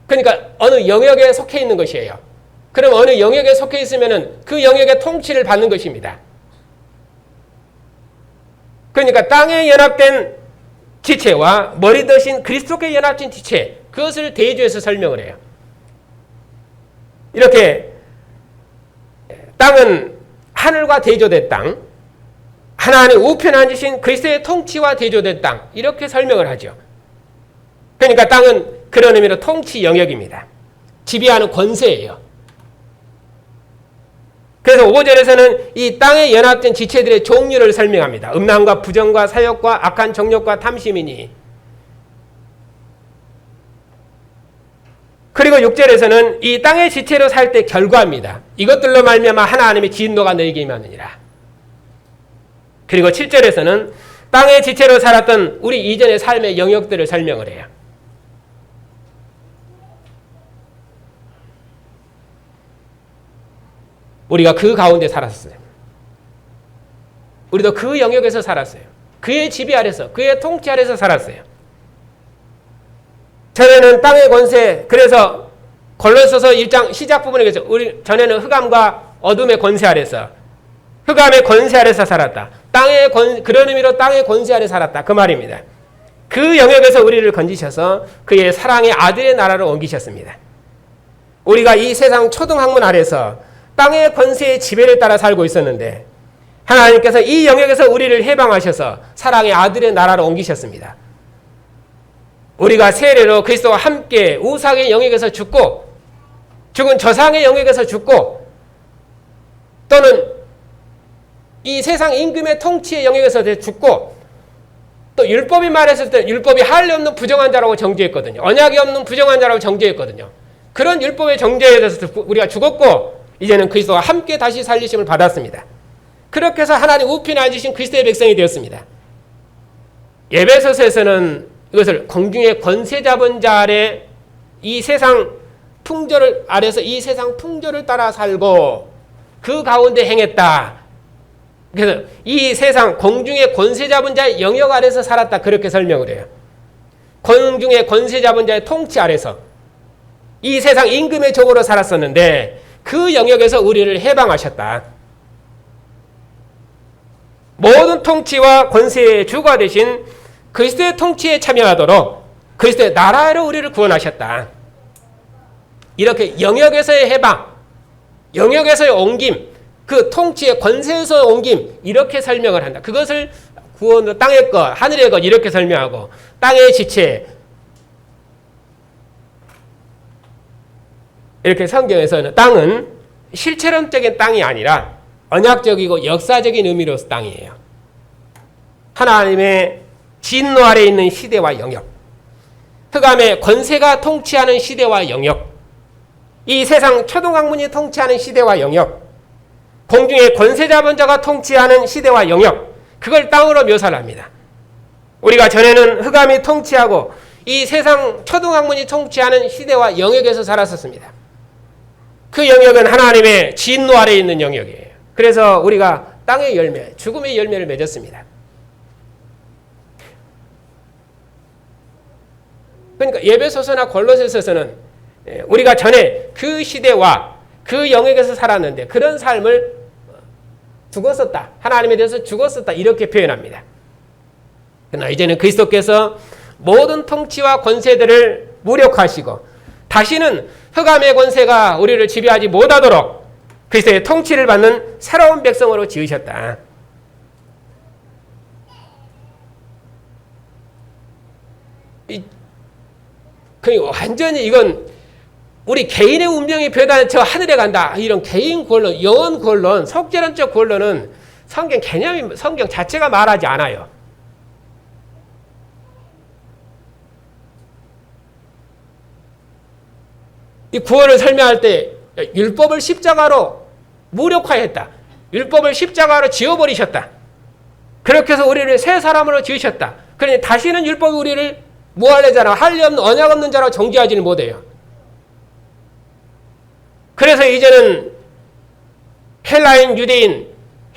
그러니까 어느 영역에 속해 있는 것이에요. 그럼 어느 영역에 속해 있으면 그 영역의 통치를 받는 것입니다. 그러니까 땅에 연합된 지체와 머리 대신 그리스도께 연합된 지체, 그것을 대조해서 설명을 해요. 이렇게 땅은 하늘과 대조된 땅, 하나님 우편에 앉으신 그리스도의 통치와 대조된 땅, 이렇게 설명을 하죠. 그러니까 땅은 그런 의미로 통치 영역입니다. 지배하는 권세예요. 그래서 5절에서는 이 땅에 연합된 지체들의 종류를 설명합니다. 음란과 부정과 사욕과 악한 정욕과 탐심이니. 그리고 6절에서는 이 땅의 지체로 살 때 결과입니다. 이것들로 말미암아 하나님의 진노가 너희에게 임하느니라. 그리고 7절에서는 땅의 지체로 살았던 우리 이전의 삶의 영역들을 설명을 해요. 우리가 그 가운데 살았어요. 우리도 그 영역에서 살았어요. 그의 지배 아래서, 그의 통치 아래서 살았어요. 전에는 땅의 권세, 그래서 골로새서 1장 시작 부분에 계셔. 우리 전에는 흑암과 어둠의 권세 아래서, 흑암의 권세 아래서 살았다. 그런 의미로 땅의 권세 아래 살았다. 그 말입니다. 그 영역에서 우리를 건지셔서 그의 사랑의 아들의 나라로 옮기셨습니다. 우리가 이 세상 초등학문 아래서 땅의 권세의 지배를 따라 살고 있었는데 하나님께서 이 영역에서 우리를 해방하셔서 사랑의 아들의 나라로 옮기셨습니다. 우리가 세례로 그리스도와 함께 우상의 영역에서 죽고 죽은 저상의 영역에서 죽고 또는 이 세상 임금의 통치의 영역에서 죽고 또 율법이 말했을 때 율법이 할례 없는 부정한 자라고 정죄했거든요. 언약이 없는 부정한 자라고 정죄했거든요. 그런 율법의 정죄에 대해서 우리가 죽었고 이제는 그리스도와 함께 다시 살리심을 받았습니다. 그렇게 해서 하나님 우편에 앉으신 그리스도의 백성이 되었습니다. 에베소서에서는 이것을 공중의 권세 잡은 자 아래 이 세상 풍조를 아래서 이 세상 풍조를 따라 살고 그 가운데 행했다. 그래서 이 세상 공중의 권세 잡은 자의 영역 아래서 살았다. 그렇게 설명을 해요. 공중의 권세 잡은 자의 통치 아래서 이 세상 임금의 종으로 살았었는데 그 영역에서 우리를 해방하셨다. 모든 통치와 권세의 주가 되신 그리스도의 통치에 참여하도록 그리스도의 나라로 우리를 구원하셨다. 이렇게 영역에서의 해방, 영역에서의 옮김, 그 통치의 권세에서 옮김, 이렇게 설명을 한다. 그것을 구원으로 땅의 것, 하늘의 것 이렇게 설명하고 땅의 지체, 이렇게 성경에서는 땅은 실체론적인 땅이 아니라 언약적이고 역사적인 의미로서 땅이에요. 하나님의 진노 아래 있는 시대와 영역, 흑암의 권세가 통치하는 시대와 영역, 이 세상 초등학문이 통치하는 시대와 영역, 공중의 권세 잡은 자가 통치하는 시대와 영역, 그걸 땅으로 묘사를 합니다. 우리가 전에는 흑암이 통치하고 이 세상 초등학문이 통치하는 시대와 영역에서 살았었습니다. 그 영역은 하나님의 진노 아래 있는 영역이에요. 그래서 우리가 땅의 열매, 죽음의 열매를 맺었습니다. 그러니까 에베소서나 골로새서는 우리가 전에 그 시대와 그 영역에서 살았는데 그런 삶을 죽었었다. 하나님에 대해서 죽었었다. 이렇게 표현합니다. 그러나 이제는 그리스도께서 모든 통치와 권세들을 무력화하시고 다시는 흑암의 권세가 우리를 지배하지 못하도록 그리스도의 통치를 받는 새로운 백성으로 지으셨다. 완전히 이건 우리 개인의 운명이 배달해 저 하늘에 간다. 이런 개인 구원론, 영원 구원론, 속죄론적 구원론은 성경 자체가 말하지 않아요. 이 구원을 설명할 때 율법을 십자가로 무력화했다. 율법을 십자가로 지워버리셨다. 그렇게 해서 우리를 새 사람으로 지으셨다. 그러니 다시는 율법이 우리를 무할례 자나 할례 없는 언약 없는 자로 정죄하지는 못해요. 그래서 이제는 헬라인, 유대인,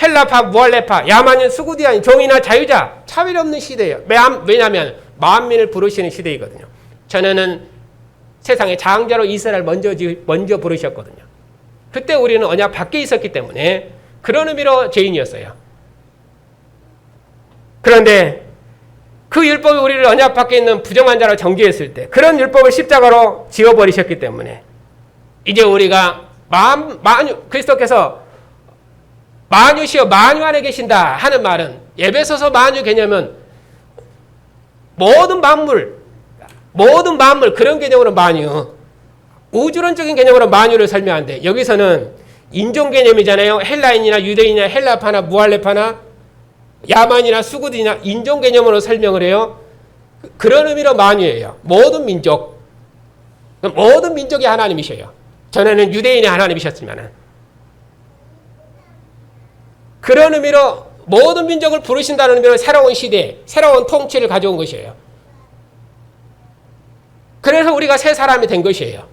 헬라파, 무할례파, 야만인, 수구디아인, 종이나 자유자 차별 없는 시대예요. 왜냐하면 만민을 부르시는 시대이거든요. 전에는 세상의 장자로 이스라엘 먼저 부르셨거든요. 그때 우리는 언약 밖에 있었기 때문에 그런 의미로 죄인이었어요. 그런데 그 율법이 우리를 언약 밖에 있는 부정한 자로 정죄했을 때 그런 율법을 십자가로 지워버리셨기 때문에 이제 우리가 그리스도께서 만유시여 만유 안에 계신다 하는 말은 에베소서 만유 개념은 모든 만물 그런 개념으로 만유, 우주론적인 개념으로 만유를 설명하는데 여기서는 인종 개념이잖아요. 헬라인이나 유대인이나 헬라파나 무할레파나 야만이나 수구디나 인종 개념으로 설명을 해요. 그런 의미로 만유예요. 모든 민족이 하나님이셔요. 전에는 유대인이 하나님이셨지만 그런 의미로 모든 민족을 부르신다는 의미로 새로운 시대, 새로운 통치를 가져온 것이에요. 그래서 우리가 새 사람이 된 것이에요.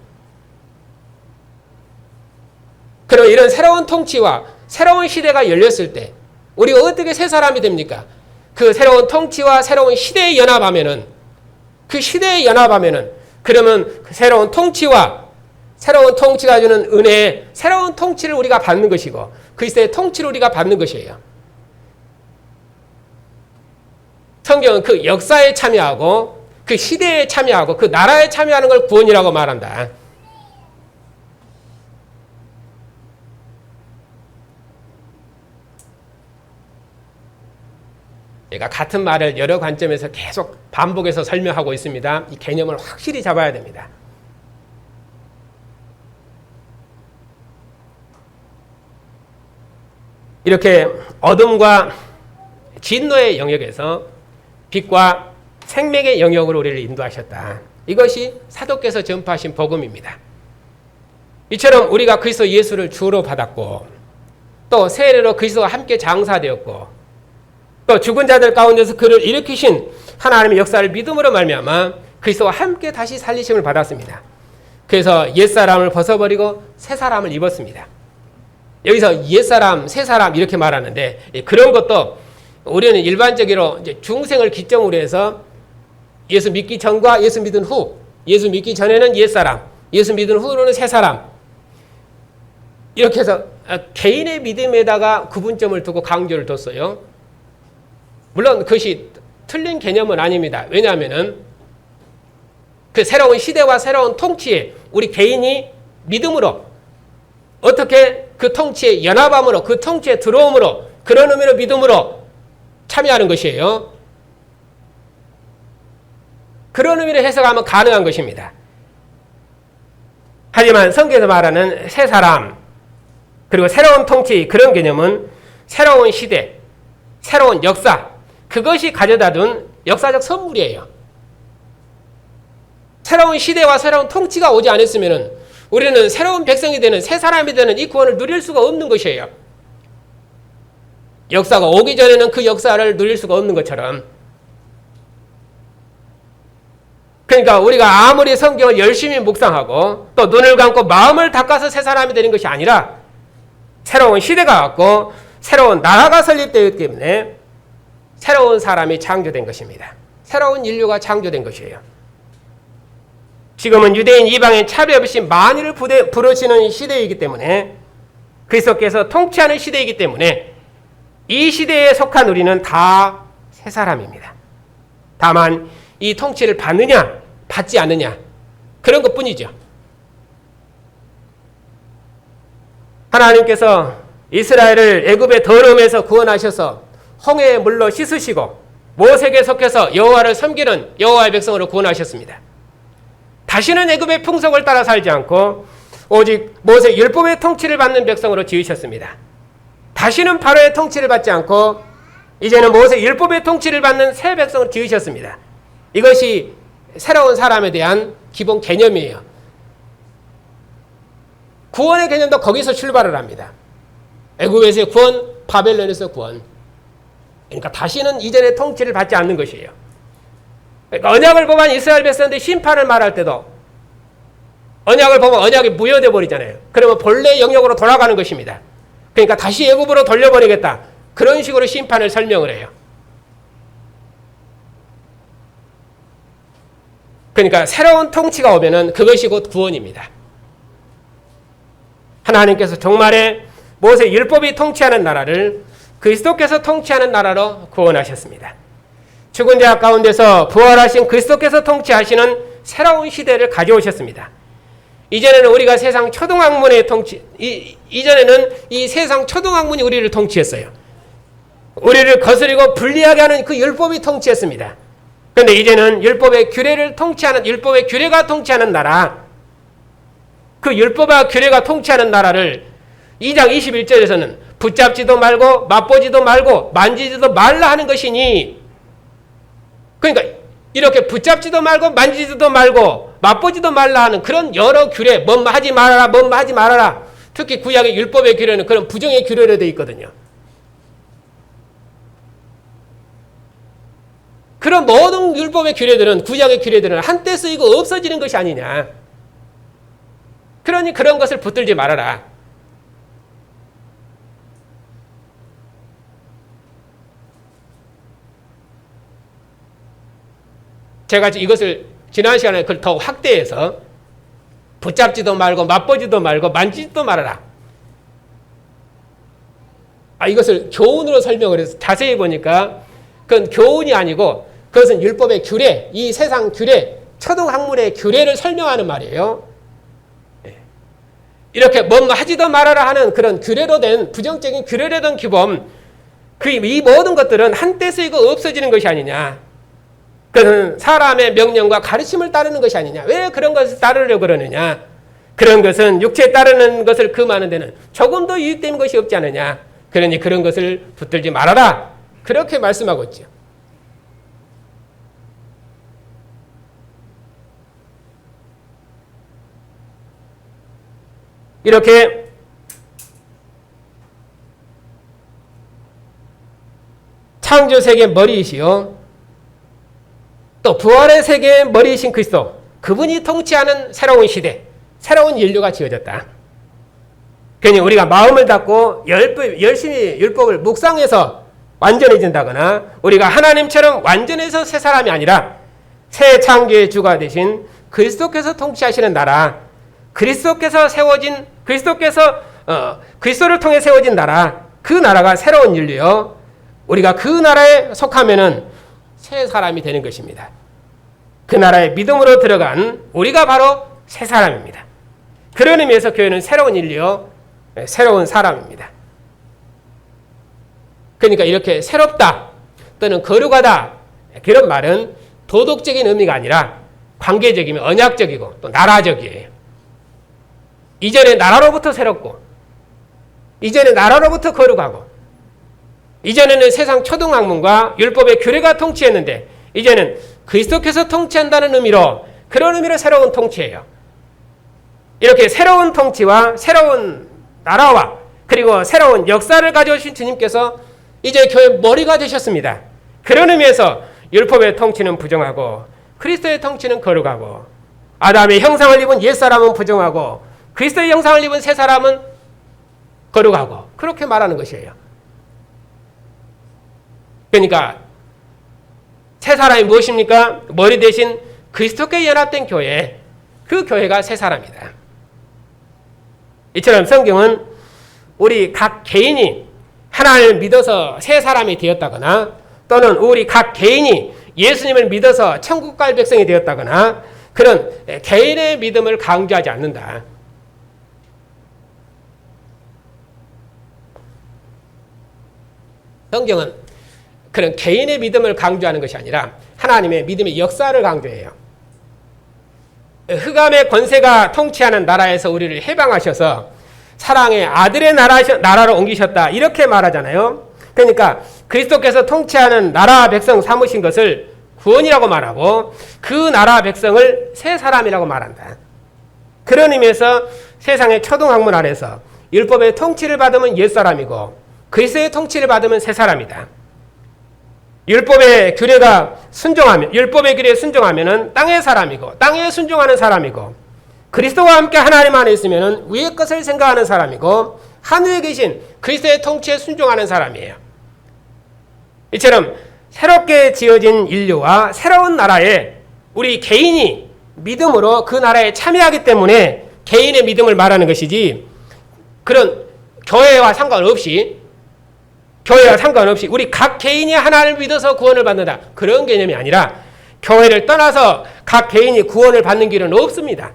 그럼 이런 새로운 통치와 새로운 시대가 열렸을 때 우리가 어떻게 새 사람이 됩니까? 그 새로운 통치와 새로운 시대에 연합하면은 그러면 그 새로운 통치가 주는 은혜에 새로운 통치를 우리가 받는 것이고 그리스도의 통치를 우리가 받는 것이에요. 성경은 그 역사에 참여하고 그 시대에 참여하고 그 나라에 참여하는 걸 구원이라고 말한다. 제가 같은 말을 여러 관점에서 계속 반복해서 설명하고 있습니다. 이 개념을 확실히 잡아야 됩니다. 이렇게 어둠과 진노의 영역에서 빛과 생명의 영역으로 우리를 인도하셨다. 이것이 사도께서 전파하신 복음입니다. 이처럼 우리가 그리스도 예수를 주로 받았고 또 세례로 그리스도와 함께 장사되었고 또 죽은 자들 가운데서 그를 일으키신 하나님의 역사를 믿음으로 말미암아 그리스도와 함께 다시 살리심을 받았습니다. 그래서 옛사람을 벗어버리고 새사람을 입었습니다. 여기서 옛사람, 새사람 이렇게 말하는데 그런 것도 우리는 일반적으로 이제 중생을 기점으로 해서 예수 믿기 전과 예수 믿은 후, 예수 믿기 전에는 옛사람, 예수 믿은 후로는 새사람 이렇게 해서 개인의 믿음에다가 구분점을 두고 강조를 뒀어요. 물론 그것이 틀린 개념은 아닙니다. 왜냐하면은 그 새로운 시대와 새로운 통치에 우리 개인이 믿음으로 어떻게 그 통치에 연합함으로 그 통치에 들어옴으로 그런 의미로 믿음으로 참여하는 것이에요. 그런 의미로 해석하면 가능한 것입니다. 하지만 성경에서 말하는 새 사람 그리고 새로운 통치 그런 개념은 새로운 시대, 새로운 역사 그것이 가져다 둔 역사적 선물이에요. 새로운 시대와 새로운 통치가 오지 않았으면 우리는 새로운 백성이 되는 새 사람이 되는 이 구원을 누릴 수가 없는 것이에요. 역사가 오기 전에는 그 역사를 누릴 수가 없는 것처럼 그러니까 우리가 아무리 성경을 열심히 묵상하고 또 눈을 감고 마음을 닦아서 새 사람이 되는 것이 아니라 새로운 시대가 왔고 새로운 나라가 설립되기 때문에 새로운 사람이 창조된 것입니다. 새로운 인류가 창조된 것이에요. 지금은 유대인 이방인 차별 없이 만유를 부르시는 시대이기 때문에 그리스도께서 통치하는 시대이기 때문에 이 시대에 속한 우리는 다 새 사람입니다. 다만 이 통치를 받느냐 받지 않느냐 그런 것뿐이죠. 하나님께서 이스라엘을 애굽의 더러움에서 구원하셔서 홍해의 물로 씻으시고 모세에게 속해서 여호와를 섬기는 여호와의 백성으로 구원하셨습니다. 다시는 애굽의 풍속을 따라 살지 않고 오직 모세 율법의 통치를 받는 백성으로 지으셨습니다. 다시는 바로의 통치를 받지 않고 이제는 모세 율법의 통치를 받는 새 백성으로 지으셨습니다. 이것이 새로운 사람에 대한 기본 개념이에요. 구원의 개념도 거기서 출발을 합니다. 애굽에서의 구원, 바벨론에서 구원. 그러니까 다시는 이전의 통치를 받지 않는 것이에요. 그러니까 언약을 범한 이스라엘 백성들 심판을 말할 때도 언약을 보면 언약이 무효돼 버리잖아요. 그러면 본래 영역으로 돌아가는 것입니다. 그러니까 다시 애굽으로 돌려버리겠다. 그런 식으로 심판을 설명을 해요. 그러니까 새로운 통치가 오면은 그것이 곧 구원입니다. 하나님께서 정말의 모세 율법이 통치하는 나라를 그리스도께서 통치하는 나라로 구원하셨습니다. 죽은 자 가운데서 부활하신 그리스도께서 통치하시는 새로운 시대를 가져오셨습니다. 이전에는 우리가 세상 초등학문의 통치, 이전에는 이 세상 초등학문이 우리를 통치했어요. 우리를 거스리고 불리하게 하는 그 율법이 통치했습니다. 그런데 이제는 율법의 규례를 통치하는, 율법의 규례가 통치하는 나라, 그 율법과 규례가 통치하는 나라를 2장 21절에서는 붙잡지도 말고 맛보지도 말고 만지지도 말라 하는 것이니, 그러니까 이렇게 붙잡지도 말고 만지지도 말고 맛보지도 말라 하는 그런 여러 규례, 뭔 하지 말아라, 뭔 하지 말아라. 특히 구약의 율법의 규례는 그런 부정의 규례로 되어 있거든요. 그런 모든 율법의 규례들은, 구약의 규례들은 한때 쓰이고 없어지는 것이 아니냐. 그러니 그런 것을 붙들지 말아라. 제가 이것을 지난 시간에 그걸 더 확대해서 붙잡지도 말고 맛보지도 말고 만지지도 말아라. 이것을 교훈으로 설명을 해서 자세히 보니까 그건 교훈이 아니고 그것은 율법의 규례, 이 세상 규례, 초등학문의 규례를 설명하는 말이에요. 이렇게 뭔 하지도 말아라 하는 그런 규례로 된, 부정적인 규례로 된 규범, 이 모든 것들은 한때 쓰이고 없어지는 것이 아니냐. 그것은 사람의 명령과 가르침을 따르는 것이 아니냐. 왜 그런 것을 따르려고 그러느냐. 그런 것은 육체에 따르는 것을 금하는 데는 조금 더 유익되는 것이 없지 않느냐. 그러니 그런 것을 붙들지 말아라. 그렇게 말씀하고 있죠. 이렇게 창조 세계의 머리이시요 또 부활의 세계의 머리이신 그리스도, 그분이 통치하는 새로운 시대, 새로운 인류가 지어졌다. 괜히 우리가 마음을 닫고 열심히 율법을 묵상해서 완전해진다거나 우리가 하나님처럼 완전해서 새 사람이 아니라 새 창조의 주가 되신 그리스도께서 통치하시는 나라, 그리스도께서 세워진, 그리스도를 통해 세워진 나라, 그 나라가 새로운 인류요. 우리가 그 나라에 속하면은 새 사람이 되는 것입니다. 그 나라에 믿음으로 들어간 우리가 바로 새 사람입니다. 그런 의미에서 교회는 새로운 인류요, 새로운 사람입니다. 그러니까 이렇게 새롭다 또는 거룩하다 그런 말은 도덕적인 의미가 아니라 관계적이며 언약적이고 또 나라적이에요. 이전에 나라로부터 새롭고 이전에 나라로부터 거룩하고 이전에는 세상 초등학문과 율법의 규례가 통치했는데 이제는 그리스도께서 통치한다는 의미로, 그런 의미로 새로운 통치예요. 이렇게 새로운 통치와 새로운 나라와 그리고 새로운 역사를 가져오신 주님께서 이제 교회 머리가 되셨습니다. 그런 의미에서 율법의 통치는 부정하고 그리스도의 통치는 거룩하고 아담의 형상을 입은 옛사람은 부정하고 그리스도의 형상을 입은 새 사람은 거룩하고 그렇게 말하는 것이에요. 그러니까 새 사람이 무엇입니까? 머리 대신 그리스도께 연합된 교회, 그 교회가 새 사람이다. 이처럼 성경은 우리 각 개인이 하나님을 믿어서 새 사람이 되었다거나 또는 우리 각 개인이 예수님을 믿어서 천국 갈 백성이 되었다거나 그런 개인의 믿음을 강조하지 않는다. 성경은 그런 개인의 믿음을 강조하는 것이 아니라 하나님의 믿음의 역사를 강조해요. 흑암의 권세가 통치하는 나라에서 우리를 해방하셔서 사랑의 아들의 나라로 옮기셨다. 이렇게 말하잖아요. 그러니까 그리스도께서 통치하는 나라 백성 삼으신 것을 구원이라고 말하고 그 나라 백성을 새 사람이라고 말한다. 그런 의미에서 세상의 초등학문 아래서 율법의 통치를 받으면 옛사람이고 그리스도의 통치를 받으면 새 사람이다. 율법의 규례가 율법의 규례에 순종하면은 땅의 사람이고 땅에 순종하는 사람이고 그리스도와 함께 하나님 안에 있으면은 위의 것을 생각하는 사람이고 하늘에 계신 그리스도의 통치에 순종하는 사람이에요. 이처럼 새롭게 지어진 인류와 새로운 나라에 우리 개인이 믿음으로 그 나라에 참여하기 때문에 개인의 믿음을 말하는 것이지 그런 교회와 상관없이 우리 각 개인이 하나님을 믿어서 구원을 받는다. 그런 개념이 아니라 교회를 떠나서 각 개인이 구원을 받는 길은 없습니다.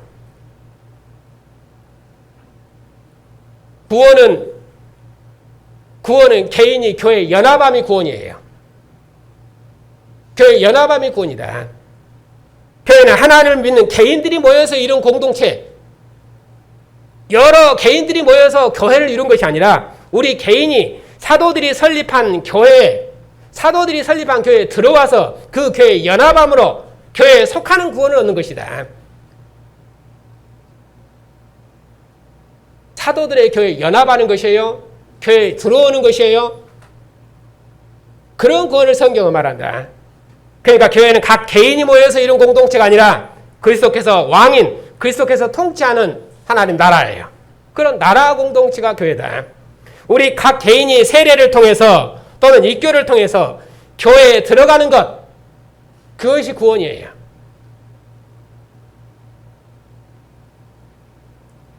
구원은 개인이 교회 연합함이 구원이에요. 교회 연합함이 구원이다. 교회는 하나님을 믿는 개인들이 모여서 이룬 공동체, 여러 개인들이 모여서 교회를 이룬 것이 아니라 우리 개인이 사도들이 설립한 교회에 들어와서 그 교회의 연합함으로 교회에 속하는 구원을 얻는 것이다. 사도들의 교회에 연합하는 것이에요? 교회에 들어오는 것이에요? 그런 구원을 성경은 말한다. 그러니까 교회는 각 개인이 모여서 이룬 공동체가 아니라 그리스도께서 왕인, 그리스도께서 통치하는 하나님 나라예요. 그런 나라 공동체가 교회다. 우리 각 개인이 세례를 통해서 또는 입교를 통해서 교회에 들어가는 것, 그것이 구원이에요.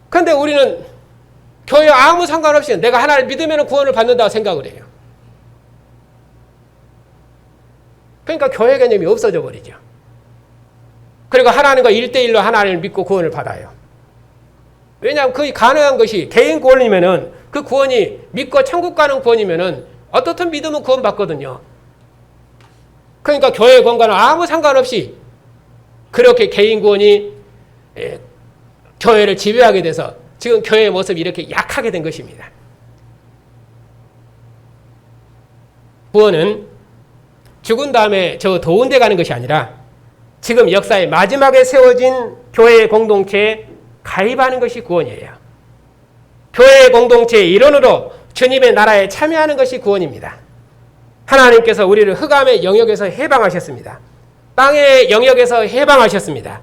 그런데 우리는 교회와 아무 상관없이 내가 하나를 믿으면 구원을 받는다고 생각을 해요. 그러니까 교회 개념이 없어져 버리죠. 그리고 하나님과 1대1로 하나님을 믿고 구원을 받아요. 왜냐하면 그게 가능한 것이 개인 구원이면은 그 구원이 믿고 천국 가는 구원이면은 어떻든 믿으면 구원 받거든요. 그러니까 교회 구원과는 아무 상관없이 그렇게 개인 구원이 교회를 지배하게 돼서 지금 교회의 모습이 이렇게 약하게 된 것입니다. 구원은 죽은 다음에 저 더운 데 가는 것이 아니라 지금 역사의 마지막에 세워진 교회의 공동체에 가입하는 것이 구원이에요. 교회의 공동체의 일원으로 주님의 나라에 참여하는 것이 구원입니다. 하나님께서 우리를 흑암의 영역에서 해방하셨습니다. 땅의 영역에서 해방하셨습니다.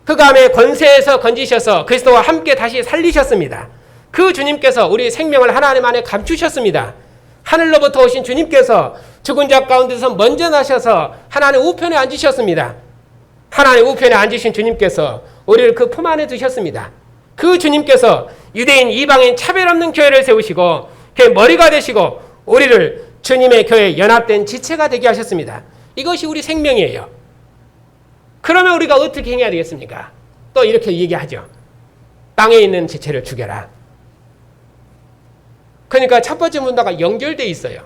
흑암의 권세에서 건지셔서 그리스도와 함께 다시 살리셨습니다. 그 주님께서 우리 생명을 하나님 안에 감추셨습니다. 하늘로부터 오신 주님께서 죽은 자 가운데서 먼저 나셔서 하나님 우편에 앉으셨습니다. 하나님 우편에 앉으신 주님께서 우리를 그 품 안에 두셨습니다. 그 주님께서 유대인 이방인 차별 없는 교회를 세우시고 교회 머리가 되시고 우리를 주님의 교회에 연합된 지체가 되게 하셨습니다. 이것이 우리 생명이에요. 그러면 우리가 어떻게 행해야 되겠습니까? 또 이렇게 얘기하죠. 땅에 있는 지체를 죽여라. 그러니까 첫 번째 문답과 연결되어 있어요.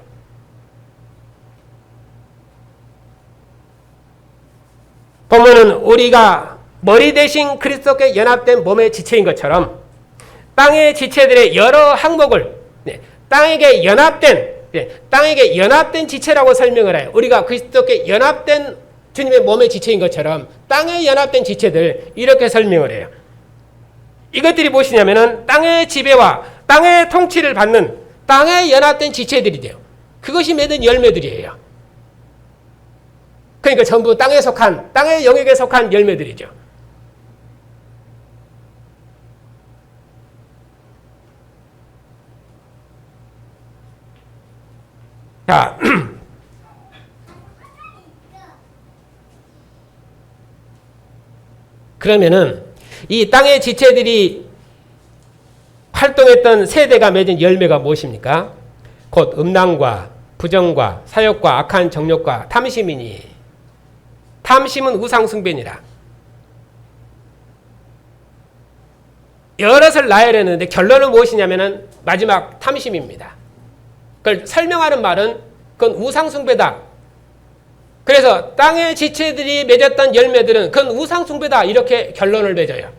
보면은 우리가 머리 대신 그리스도께 연합된 몸의 지체인 것처럼 땅의 지체들의 여러 항목을 땅에게 연합된 지체라고 설명을 해요. 우리가 그리스도께 연합된 주님의 몸의 지체인 것처럼 땅에 연합된 지체들 이렇게 설명을 해요. 이것들이 무엇이냐면은 땅의 지배와 땅의 통치를 받는 땅에 연합된 지체들이 돼요. 그것이 맺은 열매들이에요. 그러니까 전부 땅에 속한, 땅의 영역에 속한 열매들이죠. 자, 그러면은 이 땅의 지체들이 활동했던 세대가 맺은 열매가 무엇입니까? 곧 음란과 부정과 사욕과 악한 정욕과 탐심이니 탐심은 우상숭배니라. 여럿을 나열했는데 결론은 무엇이냐면은 마지막 탐심입니다. 그걸 설명하는 말은 그건 우상숭배다. 그래서 땅의 지체들이 맺었던 열매들은 그건 우상숭배다. 이렇게 결론을 맺어요.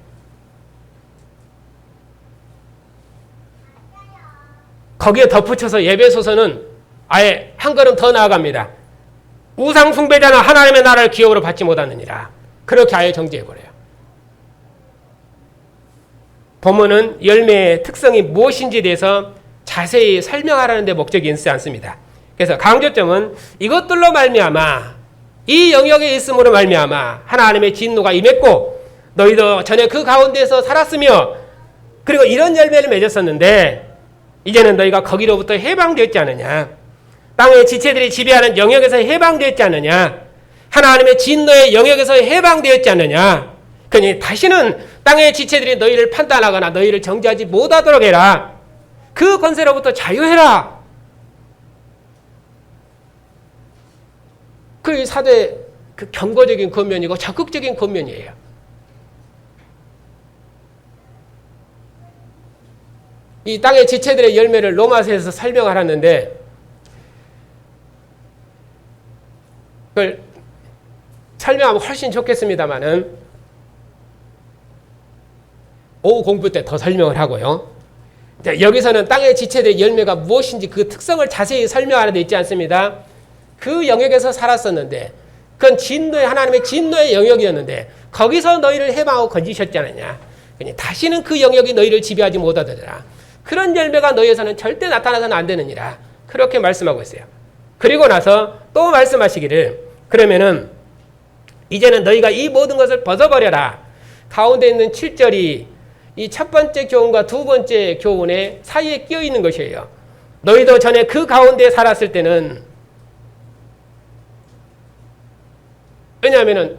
거기에 덧붙여서 에베소서는 아예 한 걸음 더 나아갑니다. 우상숭배자는 하나님의 나라를 기업으로 받지 못하느니라. 그렇게 아예 정지해버려요. 본문은 열매의 특성이 무엇인지에 대해서 자세히 설명하라는 데 목적이 있지 않습니다. 그래서 강조점은 이것들로 말미암아 이 영역에 있음으로 말미암아 하나님의 진노가 임했고 너희도 전에 그 가운데서 살았으며 그리고 이런 열매를 맺었었는데 이제는 너희가 거기로부터 해방되었지 않느냐. 땅의 지체들이 지배하는 영역에서 해방되었지 않느냐. 하나님의 진노의 영역에서 해방되었지 않느냐. 그러니 다시는 땅의 지체들이 너희를 판단하거나 너희를 정죄하지 못하도록 해라. 그 권세로부터 자유해라. 그 사도의 그 경고적인 권면이고 적극적인 권면이에요. 이 땅의 지체들의 열매를 로마서에서 설명하았는데 그걸 설명하면 훨씬 좋겠습니다만은 오후 공부 때 더 설명을 하고요. 자, 여기서는 땅의 지체들의 열매가 무엇인지 그 특성을 자세히 설명하는 데 있지 않습니다. 그 영역에서 살았었는데 그건 진노의 하나님의 진노의 영역이었는데 거기서 너희를 해방하고 건지셨지 않느냐. 그러니 다시는 그 영역이 너희를 지배하지 못하더라. 그런 열매가 너희에서는 절대 나타나서는 안 되느니라. 그렇게 말씀하고 있어요. 그리고 나서 또 말씀하시기를 그러면은 이제는 너희가 이 모든 것을 벗어버려라. 가운데 있는 7절이 이 첫 번째 교훈과 두 번째 교훈의 사이에 끼어 있는 것이에요. 너희도 전에 그 가운데 살았을 때는 왜냐하면은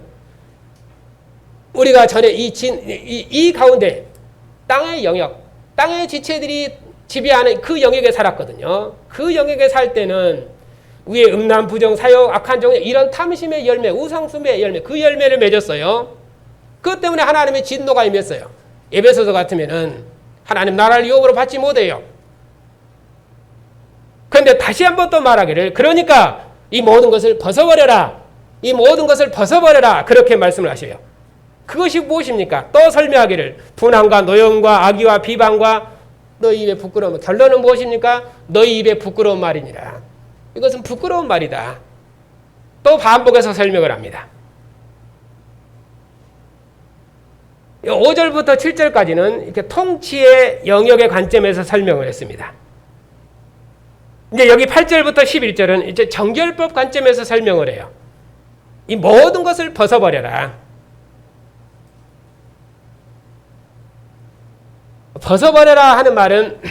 우리가 전에 이 가운데 땅의 영역, 땅의 지체들이 지배하는 그 영역에 살았거든요. 그 영역에 살 때는 위에 음란, 부정, 사욕, 악한 정욕 이런 탐심의 열매, 우상숭배의 열매, 그 열매를 맺었어요. 그것 때문에 하나님의 진노가 임했어요. 에베소서 같으면은 하나님 나라를 유업으로 받지 못해요. 그런데 다시 한번 또 말하기를 그러니까 이 모든 것을 벗어버려라. 이 모든 것을 벗어버려라. 그렇게 말씀을 하셔요. 그것이 무엇입니까? 또 설명하기를 분함과 노염과 악의와 비방과 너희 입에 부끄러움. 결론은 무엇입니까? 너희 입에 부끄러운 말이니라. 이것은 부끄러운 말이다. 또 반복해서 설명을 합니다. 5절부터 7절까지는 이렇게 통치의 영역의 관점에서 설명을 했습니다. 이제 여기 8절부터 11절은 이제 정결법 관점에서 설명을 해요. 이 모든 것을 벗어버려라. 벗어버려라 하는 말은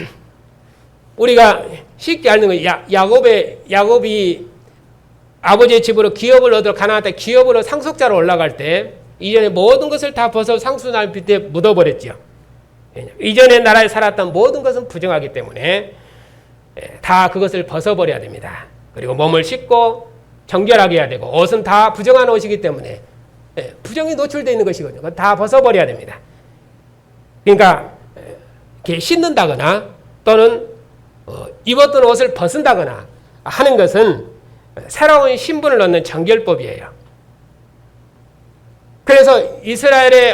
우리가 쉽게 아는 거예요. 야곱이 아버지의 집으로 기업을 얻으러 가나안 땅 기업으로 상속자로 올라갈 때 이전에 모든 것을 다 벗어 상수나무 밑에 묻어버렸죠. 이전의 나라에 살았던 모든 것은 부정하기 때문에 다 그것을 벗어버려야 됩니다. 그리고 몸을 씻고 정결하게 해야 되고 옷은 다 부정한 옷이기 때문에 부정이 노출되어 있는 것이거든요. 그건 다 벗어버려야 됩니다. 그러니까 이렇게 씻는다거나 또는 입었던 옷을 벗은다거나 하는 것은 새로운 신분을 얻는 정결법이에요. 그래서 이스라엘이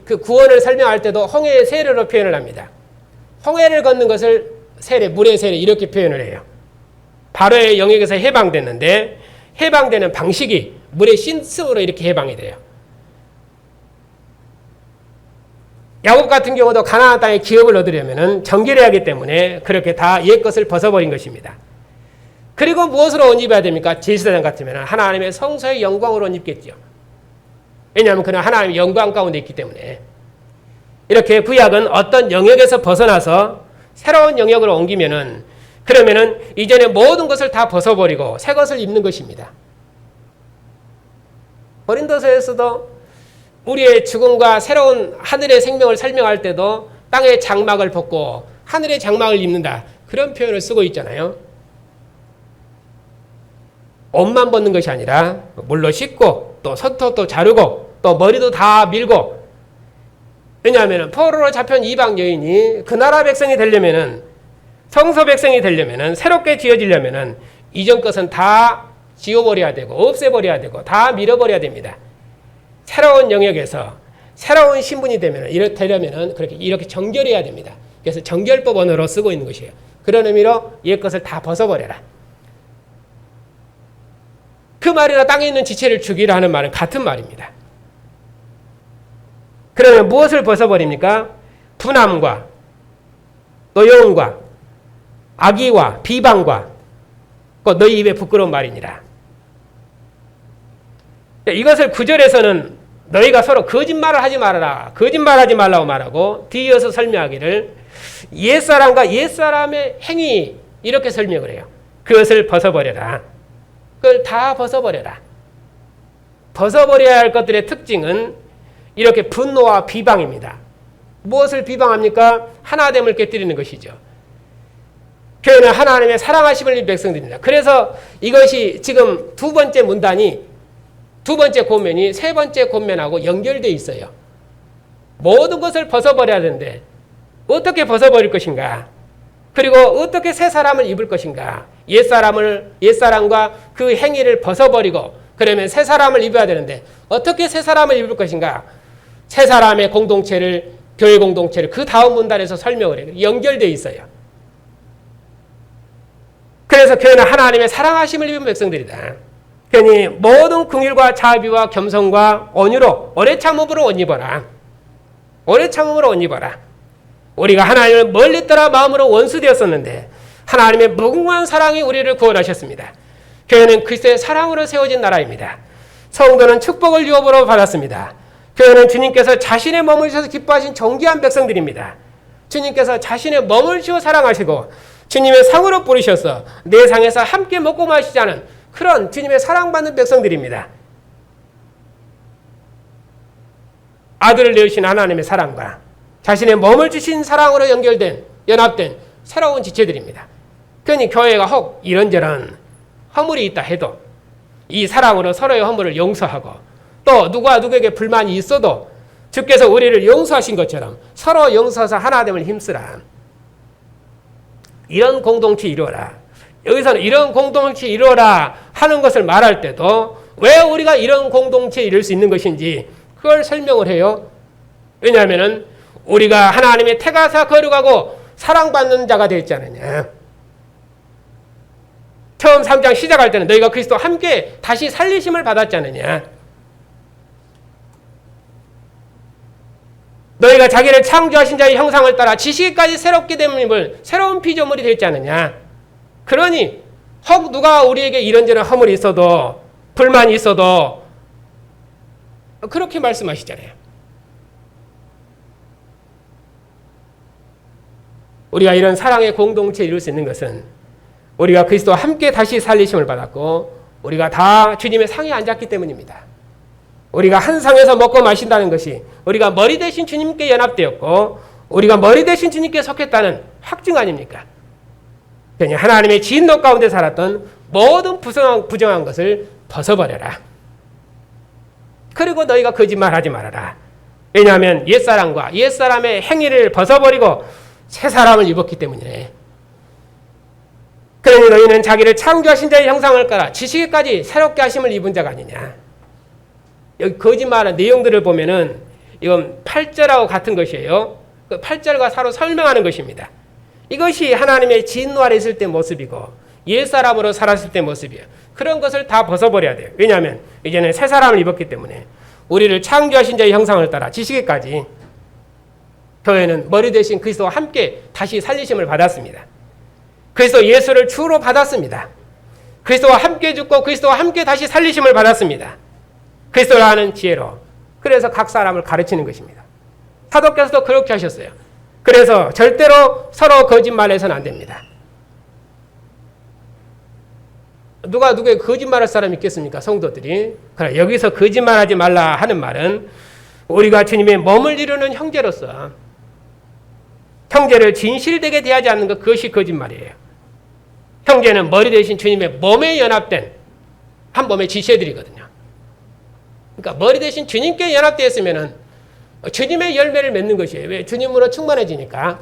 그 구원을 설명할 때도 홍해의 세례로 표현을 합니다. 홍해를 걷는 것을 세례, 물의 세례 이렇게 표현을 해요. 바로의 영역에서 해방됐는데 해방되는 방식이 물의 씻음으로 이렇게 해방이 돼요. 야곱 같은 경우도 가나안 땅에 기업을 얻으려면 정결해야 하기 때문에 그렇게 다 옛 것을 벗어버린 것입니다. 그리고 무엇으로 옷 입어야 됩니까? 제사장 같으면 하나님의 성소의 영광으로 옷 입겠죠. 왜냐하면 그는 하나님의 영광 가운데 있기 때문에. 이렇게 구약은 어떤 영역에서 벗어나서 새로운 영역으로 옮기면은 그러면은 이전에 모든 것을 다 벗어버리고 새 것을 입는 것입니다. 고린도서에서도 우리의 죽음과 새로운 하늘의 생명을 설명할 때도 땅의 장막을 벗고 하늘의 장막을 입는다. 그런 표현을 쓰고 있잖아요. 옷만 벗는 것이 아니라 물로 씻고 또 손톱도 자르고 또 머리도 다 밀고. 왜냐하면 포로로 잡힌 이방 여인이 그 나라 백성이 되려면은, 성소 백성이 되려면은, 새롭게 지어지려면은 이전 것은 다 지워버려야 되고 없애버려야 되고 다 밀어버려야 됩니다. 새로운 영역에서 새로운 신분이 되려면은 이렇게 정결해야 됩니다. 그래서 정결법 언어로 쓰고 있는 것이에요. 그런 의미로 옛 것을 다 벗어버려라. 그 말이나 땅에 있는 지체를 죽이라 하는 말은 같은 말입니다. 그러면 무엇을 벗어버립니까? 분함과 노여움과 악의와 비방과 너희 입에 부끄러운 말이니라. 이것을 9절에서는 너희가 서로 거짓말을 하지 말아라, 거짓말하지 말라고 말하고, 뒤이어서 설명하기를 옛사람과 옛사람의 행위, 이렇게 설명을 해요. 그것을 벗어버려라. 그걸 다 벗어버려라. 벗어버려야 할 것들의 특징은 이렇게 분노와 비방입니다. 무엇을 비방합니까? 하나됨을 깨뜨리는 것이죠. 교회는 하나님의 사랑하심을 입은 백성들입니다. 그래서 이것이 지금 두 번째 문단이, 두 번째 권면이 세 번째 권면하고 연결되어 있어요. 모든 것을 벗어버려야 되는데 어떻게 벗어버릴 것인가? 그리고 어떻게 새 사람을 입을 것인가? 옛사람과 그 행위를 벗어버리고 그러면 새 사람을 입어야 되는데 어떻게 새 사람을 입을 것인가? 새 사람의 공동체를, 교회 공동체를 그 다음 문단에서 설명을 해요. 연결되어 있어요. 그래서 교회는 하나님의 사랑하심을 입은 백성들이다. 그러니 모든 긍휼과 자비와 겸손과 온유로 오래 참음으로 옷 입어라. 오래 참음으로 옷 입어라. 우리가 하나님을 멀리 떠나 마음으로 원수되었었는데 하나님의 무궁한 사랑이 우리를 구원하셨습니다. 교회는 그리스도의 사랑으로 세워진 나라입니다. 성도는 축복을 유업으로 받았습니다. 교회는 주님께서 자신의 몸을 주셔서 기뻐하신 존귀한 백성들입니다. 주님께서 자신의 몸을 주어 사랑하시고 주님의 상으로 부르셔서 내 상에서 함께 먹고 마시자는 그런 주님의 사랑받는 백성들입니다. 아들을 내으신 하나님의 사랑과 자신의 몸을 주신 사랑으로 연결된, 연합된 새로운 지체들입니다. 그러니 교회가 혹 이런저런 허물이 있다 해도 이 사랑으로 서로의 허물을 용서하고 또 누가 누구에게 불만이 있어도 주께서 우리를 용서하신 것처럼 서로 용서해서 하나됨을 힘쓰라. 이런 공동체 이루어라. 여기서는 이런 공동체 이루어라 하는 것을 말할 때도 왜 우리가 이런 공동체 이룰 수 있는 것인지 그걸 설명을 해요. 왜냐하면 우리가 하나님의 태가사 거룩하고 사랑받는 자가 되었지 않느냐. 처음 3장 시작할 때는 너희가 그리스도와 함께 다시 살리심을 받았지 않느냐. 너희가 자기를 창조하신 자의 형상을 따라 지식까지 새롭게 된 인물, 새로운 피조물이 되었지 않느냐. 그러니 혹 누가 우리에게 이런저런 허물이 있어도 불만이 있어도 그렇게 말씀하시잖아요. 우리가 이런 사랑의 공동체에 이룰 수 있는 것은 우리가 그리스도와 함께 다시 살리심을 받았고 우리가 다 주님의 상에 앉았기 때문입니다. 우리가 한 상에서 먹고 마신다는 것이 우리가 머리 대신 주님께 연합되었고 우리가 머리 대신 주님께 속했다는 확증 아닙니까? 그냥 하나님의 진노 가운데 살았던 모든 부정한 것을 벗어버려라. 그리고 너희가 거짓말하지 말아라. 왜냐하면 옛사람과 옛사람의 행위를 벗어버리고 새 사람을 입었기 때문이네. 그러니 너희는 자기를 창조하신 자의 형상을 따라 지식에까지 새롭게 하심을 입은 자가 아니냐. 여기 거짓말한 내용들을 보면은 이건 8절하고 같은 것이에요. 그 8절과 서로 설명하는 것입니다. 이것이 하나님의 진노 아래 있을 때 모습이고 옛사람으로 살았을 때 모습이에요. 그런 것을 다 벗어버려야 돼요. 왜냐하면 이제는 새 사람을 입었기 때문에 우리를 창조하신 자의 형상을 따라 지식에까지 교회는 머리 대신 그리스도와 함께 다시 살리심을 받았습니다. 그리스도 예수를 주로 받았습니다. 그리스도와 함께 죽고 그리스도와 함께 다시 살리심을 받았습니다. 그리스도를 아는 지혜로. 그래서 각 사람을 가르치는 것입니다. 사도께서도 그렇게 하셨어요. 그래서 절대로 서로 거짓말해서는 안 됩니다. 누가 누구에게 거짓말할 사람이 있겠습니까? 성도들이. 그러나 여기서 거짓말하지 말라 하는 말은 우리가 주님의 몸을 이루는 형제로서 형제를 진실되게 대하지 않는 것, 그것이 거짓말이에요. 형제는 머리 대신 주님의 몸에 연합된 한 몸의 지체들이거든요. 그러니까 머리 대신 주님께 연합되어 있으면은 주님의 열매를 맺는 것이에요. 왜? 주님으로 충만해지니까.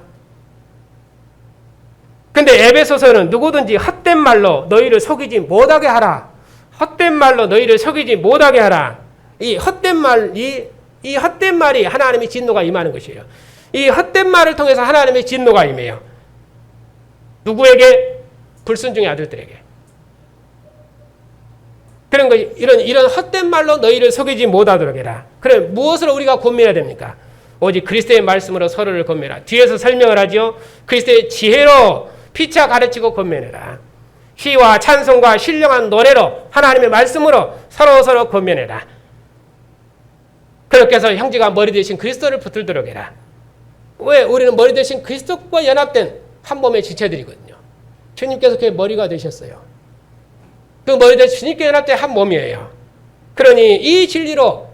근데 에베소서는 누구든지 헛된 말로 너희를 속이지 못하게 하라. 헛된 말로 너희를 속이지 못하게 하라. 이 헛된 말이 하나님의 진노가 임하는 것이에요. 이 헛된 말을 통해서 하나님의 진노가 임해요. 누구에게? 불순종의 아들들에게. 그런 거, 이런 헛된 말로 너희를 속이지 못하도록 해라. 그래, 무엇을 우리가 권면해야 됩니까? 오직 그리스도의 말씀으로 서로를 권면하라. 뒤에서 설명을 하죠. 그리스도의 지혜로 피차 가르치고 권면해라. 시와 찬송과 신령한 노래로 하나님의 말씀으로 서로 권면해라. 그렇게 해서 형제가 머리 대신 그리스도를 붙들도록 해라. 왜? 우리는 머리 대신 그리스도와 연합된 한 몸의 지체들이거든요. 주님께서 그의 머리가 되셨어요. 그 머리 대신 주님께 연합된 한 몸이에요. 그러니 이 진리로,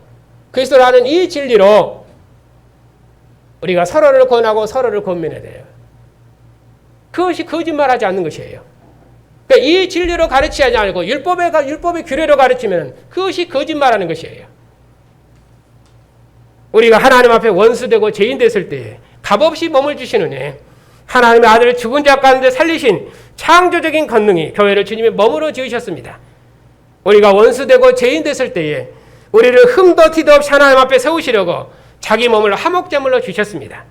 그리스도라는 이 진리로 우리가 서로를 권하고 서로를 권면해야 돼요. 그것이 거짓말하지 않는 것이에요. 그러니까 이 진리로 가르치지 않고 율법의 규례로 가르치면 그것이 거짓말하는 것이에요. 우리가 하나님 앞에 원수되고 죄인 됐을 때 값없이 몸을 주시는 애, 하나님의 아들을 죽은 자 가운데 살리신 창조적인 권능이 교회를 주님의 몸으로 지으셨습니다. 우리가 원수되고 죄인 됐을 때에 우리를 흠도 티도 없이 하나님 앞에 세우시려고 자기 몸을 화목제물로 주셨습니다.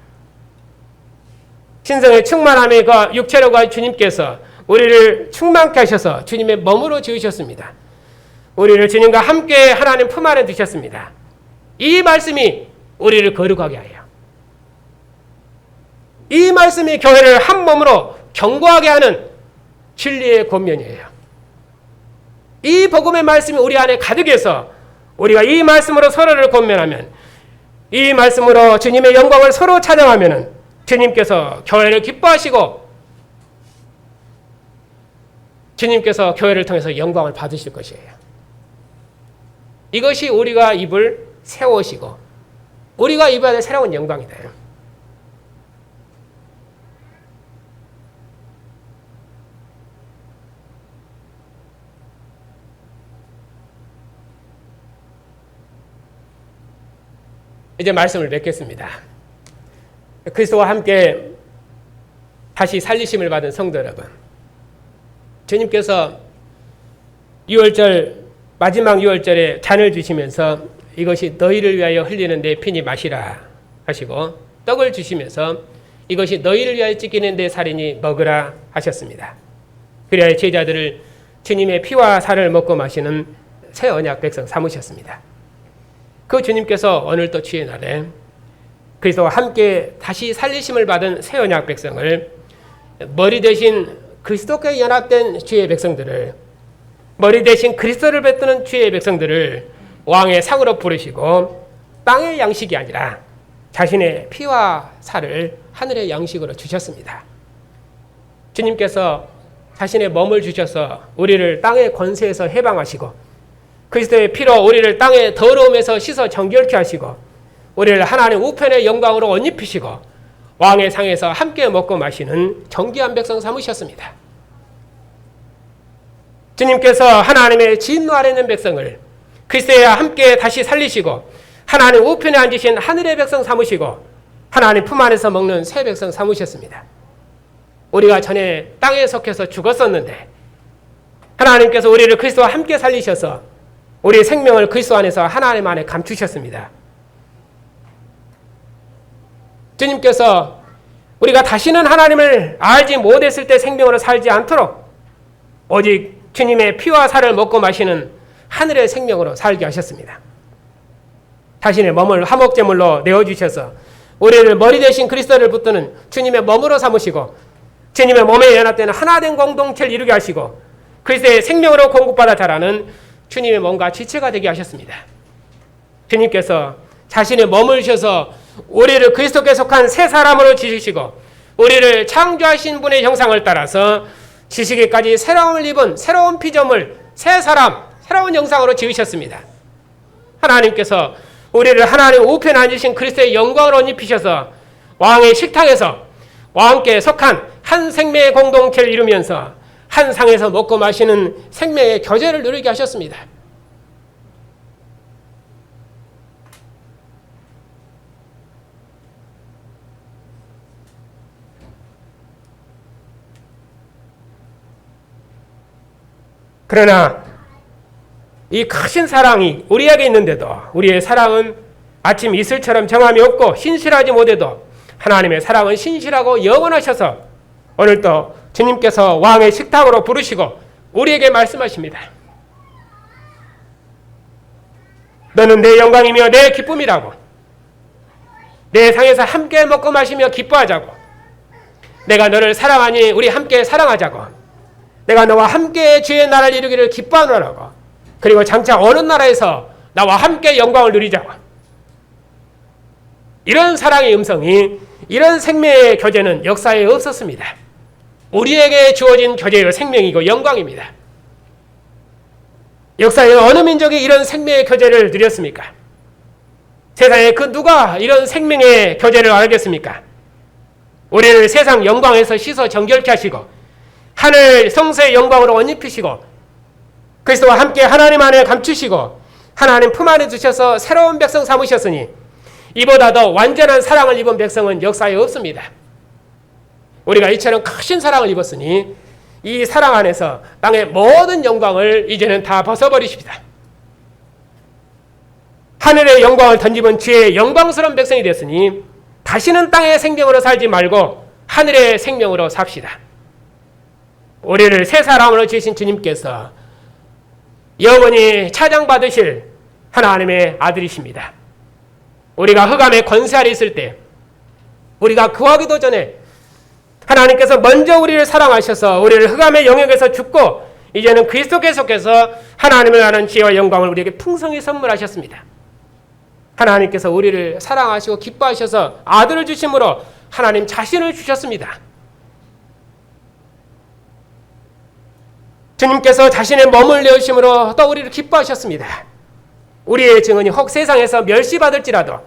신성의 충만함의 그 육체로가 주님께서 우리를 충만케 하셔서 주님의 몸으로 지으셨습니다. 우리를 주님과 함께 하나님 품 안에 두셨습니다. 이 말씀이 우리를 거룩하게 하여, 이 말씀이 교회를 한 몸으로 견고하게 하는 진리의 권면이에요. 이 복음의 말씀이 우리 안에 가득해서 우리가 이 말씀으로 서로를 권면하면, 이 말씀으로 주님의 영광을 서로 찬양하면 주님께서 교회를 기뻐하시고 주님께서 교회를 통해서 영광을 받으실 것이에요. 이것이 우리가 입을 새 옷이고 우리가 입어야 될 새로운 영광이다. 이제 말씀을 맺겠습니다. 그리스도와 함께 다시 살리심을 받은 성도 여러분, 주님께서 마지막 6월절에 잔을 주시면서 이것이 너희를 위하여 흘리는 내 피니 마시라 하시고, 떡을 주시면서 이것이 너희를 위하여 찢기는 내 살이니 먹으라 하셨습니다. 그리하여 제자들을 주님의 피와 살을 먹고 마시는 새 언약 백성 삼으셨습니다. 그 주님께서 오늘 또 주의 날에 그리스도와 함께 다시 살리심을 받은 새 언약 백성을, 머리 대신 그리스도께 연합된 주의 백성들을, 머리 대신 그리스도를 받드는 주의 백성들을 왕의 상으로 부르시고 땅의 양식이 아니라 자신의 피와 살을 하늘의 양식으로 주셨습니다. 주님께서 자신의 몸을 주셔서 우리를 땅의 권세에서 해방하시고, 그리스도의 피로 우리를 땅의 더러움에서 씻어 정결케 하시고, 우리를 하나님 우편의 영광으로 옷 입히시고 왕의 상에서 함께 먹고 마시는 정귀한 백성 삼으셨습니다. 주님께서 하나님의 진노 아래 있는 백성을 그리스도와 함께 다시 살리시고 하나님 우편에 앉으신 하늘의 백성 삼으시고 하나님 품 안에서 먹는 새 백성 삼으셨습니다. 우리가 전에 땅에 속해서 죽었었는데 하나님께서 우리를 그리스도와 함께 살리셔서 우리의 생명을 그리스도 안에서 하나님 안에 감추셨습니다. 주님께서 우리가 다시는 하나님을 알지 못했을 때 생명으로 살지 않도록 오직 주님의 피와 살을 먹고 마시는 하늘의 생명으로 살게 하셨습니다. 자신의 몸을 화목제물로 내어주셔서 우리를 머리 대신 그리스도를 붙드는 주님의 몸으로 삼으시고 주님의 몸에 연합되는 하나된 공동체를 이루게 하시고 그리스도의 생명으로 공급받아 자라는 주님의 몸과 지체가 되게 하셨습니다. 주님께서 자신의 몸을 주셔서 우리를 그리스도께 속한 새 사람으로 지으시고 우리를 창조하신 분의 형상을 따라서 지시기까지 새로움을 입은 새로운 피조물, 새 사람, 새로운 형상으로 지으셨습니다. 하나님께서 우리를 하나님 우편에 앉으신 그리스도의 영광으로 옷 입히셔서 왕의 식탁에서 함께 속한 한 생명의 공동체를 이루면서 한 상에서 먹고 마시는 생명의 교제를 누리게 하셨습니다. 그러나 이 크신 사랑이 우리에게 있는데도 우리의 사랑은 아침 이슬처럼 정함이 없고 신실하지 못해도 하나님의 사랑은 신실하고 영원하셔서 오늘도 주님께서 왕의 식탁으로 부르시고 우리에게 말씀하십니다. 너는 내 영광이며 내 기쁨이라고. 내 상에서 함께 먹고 마시며 기뻐하자고. 내가 너를 사랑하니 우리 함께 사랑하자고. 내가 너와 함께 주의 나라를 이루기를 기뻐하노라고. 그리고 장차 어느 나라에서 나와 함께 영광을 누리자고. 이런 사랑의 음성이, 이런 생명의 교제는 역사에 없었습니다. 우리에게 주어진 교제의 생명이고 영광입니다. 역사에 어느 민족이 이런 생명의 교제를 누렸습니까? 세상에 그 누가 이런 생명의 교제를 알겠습니까? 우리를 세상 영광에서 씻어 정결케 하시고 하늘 성소의 영광으로 옷 입히시고 그리스도와 함께 하나님 안에 감추시고 하나님 품 안에 두셔서 새로운 백성 삼으셨으니 이보다 더 완전한 사랑을 입은 백성은 역사에 없습니다. 우리가 이처럼 크신 사랑을 입었으니 이 사랑 안에서 땅의 모든 영광을 이제는 다 벗어버리십니다. 하늘의 영광을 던집은 주의 영광스러운 백성이 됐으니 다시는 땅의 생명으로 살지 말고 하늘의 생명으로 삽시다. 우리를 새 사람으로 지으신 주님께서 영원히 찬양받으실 하나님의 아들이십니다. 우리가 흑암의 권세 아래 있을 때 우리가 구하기도 전에 하나님께서 먼저 우리를 사랑하셔서 우리를 흑암의 영역에서 죽고 이제는 그리스도께 속해서 하나님을 아는 지혜와 영광을 우리에게 풍성히 선물하셨습니다. 하나님께서 우리를 사랑하시고 기뻐하셔서 아들을 주심으로 하나님 자신을 주셨습니다. 주님께서 자신의 몸을 내어주심으로 또 우리를 기뻐하셨습니다. 우리의 증언이 혹 세상에서 멸시받을지라도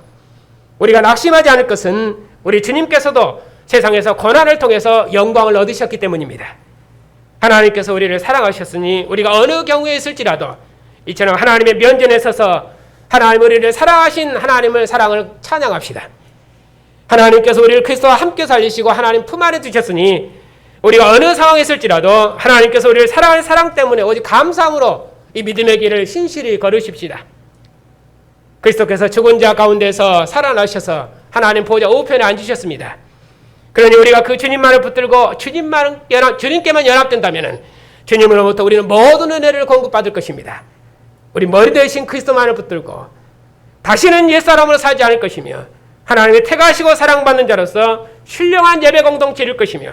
우리가 낙심하지 않을 것은 우리 주님께서도 세상에서 고난을 통해서 영광을 얻으셨기 때문입니다. 하나님께서 우리를 사랑하셨으니 우리가 어느 경우에 있을지라도 이처럼 하나님의 면전에 서서 하나님 우리를 사랑하신 하나님을 사랑을 찬양합시다. 하나님께서 우리를 그리스도와 함께 살리시고 하나님 품 안에 두셨으니 우리가 어느 상황에 있을지라도 하나님께서 우리를 사랑하는 사랑 때문에 오직 감사함으로 이 믿음의 길을 신실히 걸으십시다. 그리스도께서 죽은 자 가운데서 살아나셔서 하나님 보좌 우편에 앉으셨습니다. 그러니 우리가 그 주님만을 붙들고 주님께만 연합된다면 주님으로부터 우리는 모든 은혜를 공급받을 것입니다. 우리 머리 대신 그리스도만을 붙들고 다시는 옛사람으로 살지 않을 것이며 하나님의 택하시고 사랑받는 자로서 신령한 예배 공동체를 이룰 것이며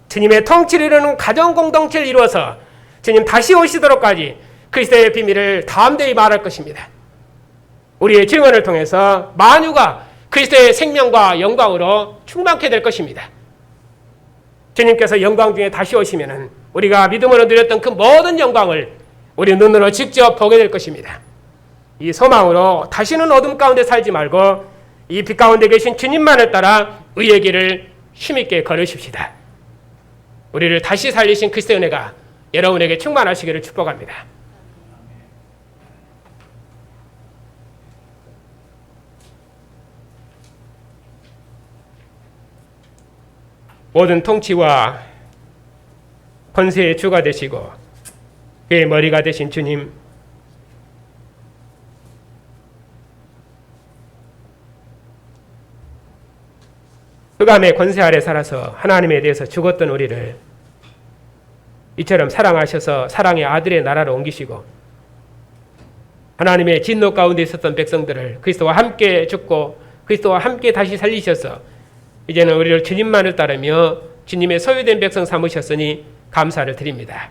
주님의 통치를 이루는 가정 공동체를 이루어서 주님 다시 오시도록까지 그리스도의 비밀을 담대히 말할 것입니다. 우리의 증언을 통해서 만유가 그리스도의 생명과 영광으로 충만케 될 것입니다. 주님께서 영광 중에 다시 오시면 우리가 믿음으로 누렸던 그 모든 영광을 우리 눈으로 직접 보게 될 것입니다. 이 소망으로 다시는 어둠 가운데 살지 말고 이 빛 가운데 계신 주님만을 따라 의의 길을 힘있게 걸으십시다. 우리를 다시 살리신 그리스도의 은혜가 여러분에게 충만하시기를 축복합니다. 모든 통치와 권세의 주가 되시고 그의 머리가 되신 주님, 흑암의 권세 아래 살아서 하나님에 대해서 죽었던 우리를 이처럼 사랑하셔서 사랑의 아들의 나라로 옮기시고 하나님의 진노 가운데 있었던 백성들을 그리스도와 함께 죽고 그리스도와 함께 다시 살리셔서 이제는 우리를 주님만을 따르며 주님의 소유된 백성 삼으셨으니 감사를 드립니다.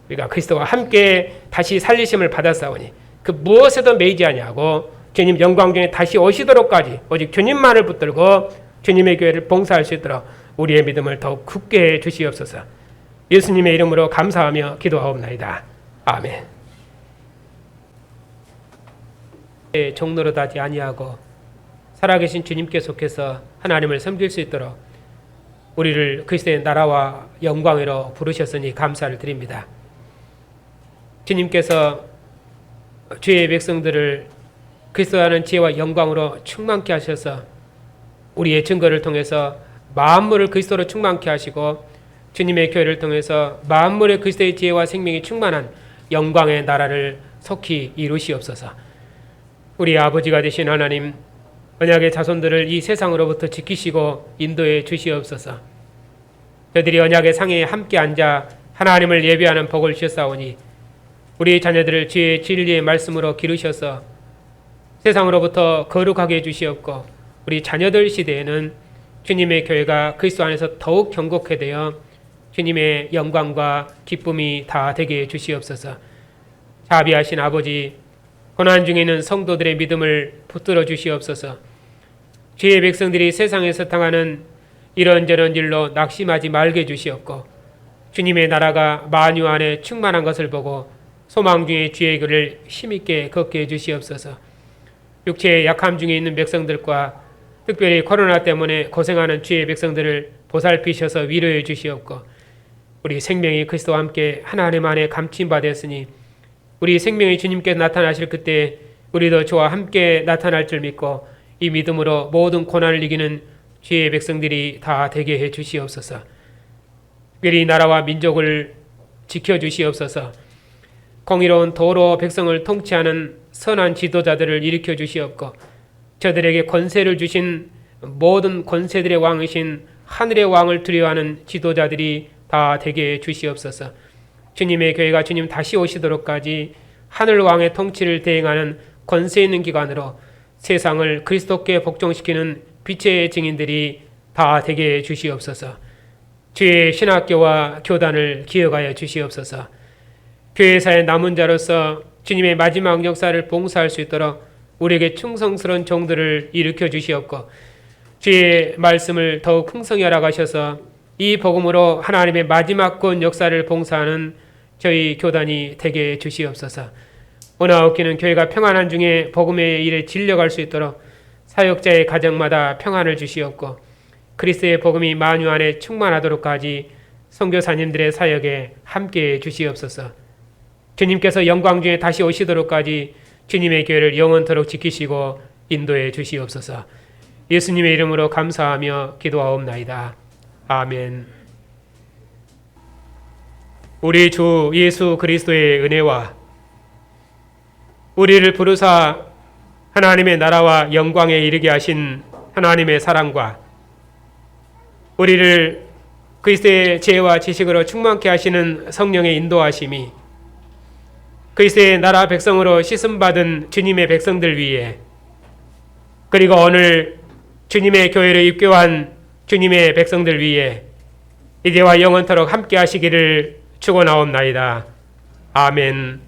우리가 그리스도와 함께 다시 살리심을 받았사오니 그 무엇에도 매이지 아니하고 주님 영광 중에 다시 오시도록까지 오직 주님만을 붙들고 주님의 교회를 봉사할 수 있도록 우리의 믿음을 더욱 굳게 해 주시옵소서. 예수님의 이름으로 감사하며 기도하옵나이다. 아멘. 종로로 하지 아니하고 살아계신 주님께 속해서 하나님을 섬길 수 있도록 우리를 그리스도의 나라와 영광으로 부르셨으니 감사를 드립니다. 주님께서 주의 백성들을 그리스도라는 지혜와 영광으로 충만케 하셔서 우리의 증거를 통해서 만물을 그리스도로 충만케 하시고 주님의 교회를 통해서 만물의 그리스도의 지혜와 생명이 충만한 영광의 나라를 속히 이루시옵소서. 우리 아버지가 되신 하나님, 언약의 자손들을 이 세상으로부터 지키시고 인도해 주시옵소서. 저들이 언약의 상에 함께 앉아 하나님을 예배하는 복을 주셨사오니 우리 자녀들을 주의 진리의 말씀으로 기르셔서 세상으로부터 거룩하게 해주시옵고 우리 자녀들 시대에는 주님의 교회가 그리스도 안에서 더욱 견고케 되어 주님의 영광과 기쁨이 다 되게 해주시옵소서. 자비하신 아버지, 고난 중에 있는 성도들의 믿음을 붙들어 주시옵소서. 주의 백성들이 세상에서 당하는 이런저런 일로 낙심하지 말게 해주시옵고 주님의 나라가 만유 안에 충만한 것을 보고 소망 중에 주의 길을 힘있게 걷게 해주시옵소서. 육체의 약함 중에 있는 백성들과 특별히 코로나 때문에 고생하는 주의 백성들을 보살피셔서 위로해 주시옵고 우리 생명이 그리스도와 함께 하나님 안에 감침받았으니 우리 생명이 주님께 나타나실 그때 우리도 주와 함께 나타날 줄 믿고 이 믿음으로 모든 고난을 이기는 주의 백성들이 다 되게 해 주시옵소서. 특별히 나라와 민족을 지켜주시옵소서. 공의로운 도로 백성을 통치하는 선한 지도자들을 일으켜 주시옵고 저들에게 권세를 주신 모든 권세들의 왕이신 하늘의 왕을 두려워하는 지도자들이 다 되게 해 주시옵소서. 주님의 교회가 주님 다시 오시도록까지 하늘 왕의 통치를 대행하는 권세 있는 기관으로 세상을 그리스도께 복종시키는 빛의 증인들이 다 되게 해 주시옵소서. 주의 신학교와 교단을 기억하여 주시옵소서. 교회사의 남은 자로서 주님의 마지막 역사를 봉사할 수 있도록 우리에게 충성스러운 종들을 일으켜 주시옵고 주의 말씀을 더욱 풍성히 알아가셔서 이 복음으로 하나님의 마지막 권 역사를 봉사하는 저희 교단이 되게 해 주시옵소서. 오나옵기는 교회가 평안한 중에 복음의 일에 진력할 수 있도록 사역자의 가정마다 평안을 주시옵고 그리스도의 복음이 만유 안에 충만하도록까지 선교사님들의 사역에 함께해 주시옵소서. 주님께서 영광 중에 다시 오시도록까지 주님의 교회를 영원토록 지키시고 인도해 주시옵소서. 예수님의 이름으로 감사하며 기도하옵나이다. 아멘. 우리 주 예수 그리스도의 은혜와 우리를 부르사 하나님의 나라와 영광에 이르게 하신 하나님의 사랑과 우리를 그리스도의 지혜와 지식으로 충만케 하시는 성령의 인도하심이 그리스도의 나라 백성으로 씻음받은 주님의 백성들 위에 그리고 오늘 주님의 교회를 입교한 주님의 백성들 위에 이제와 영원토록 함께 하시기를 축원하옵나이다. 아멘.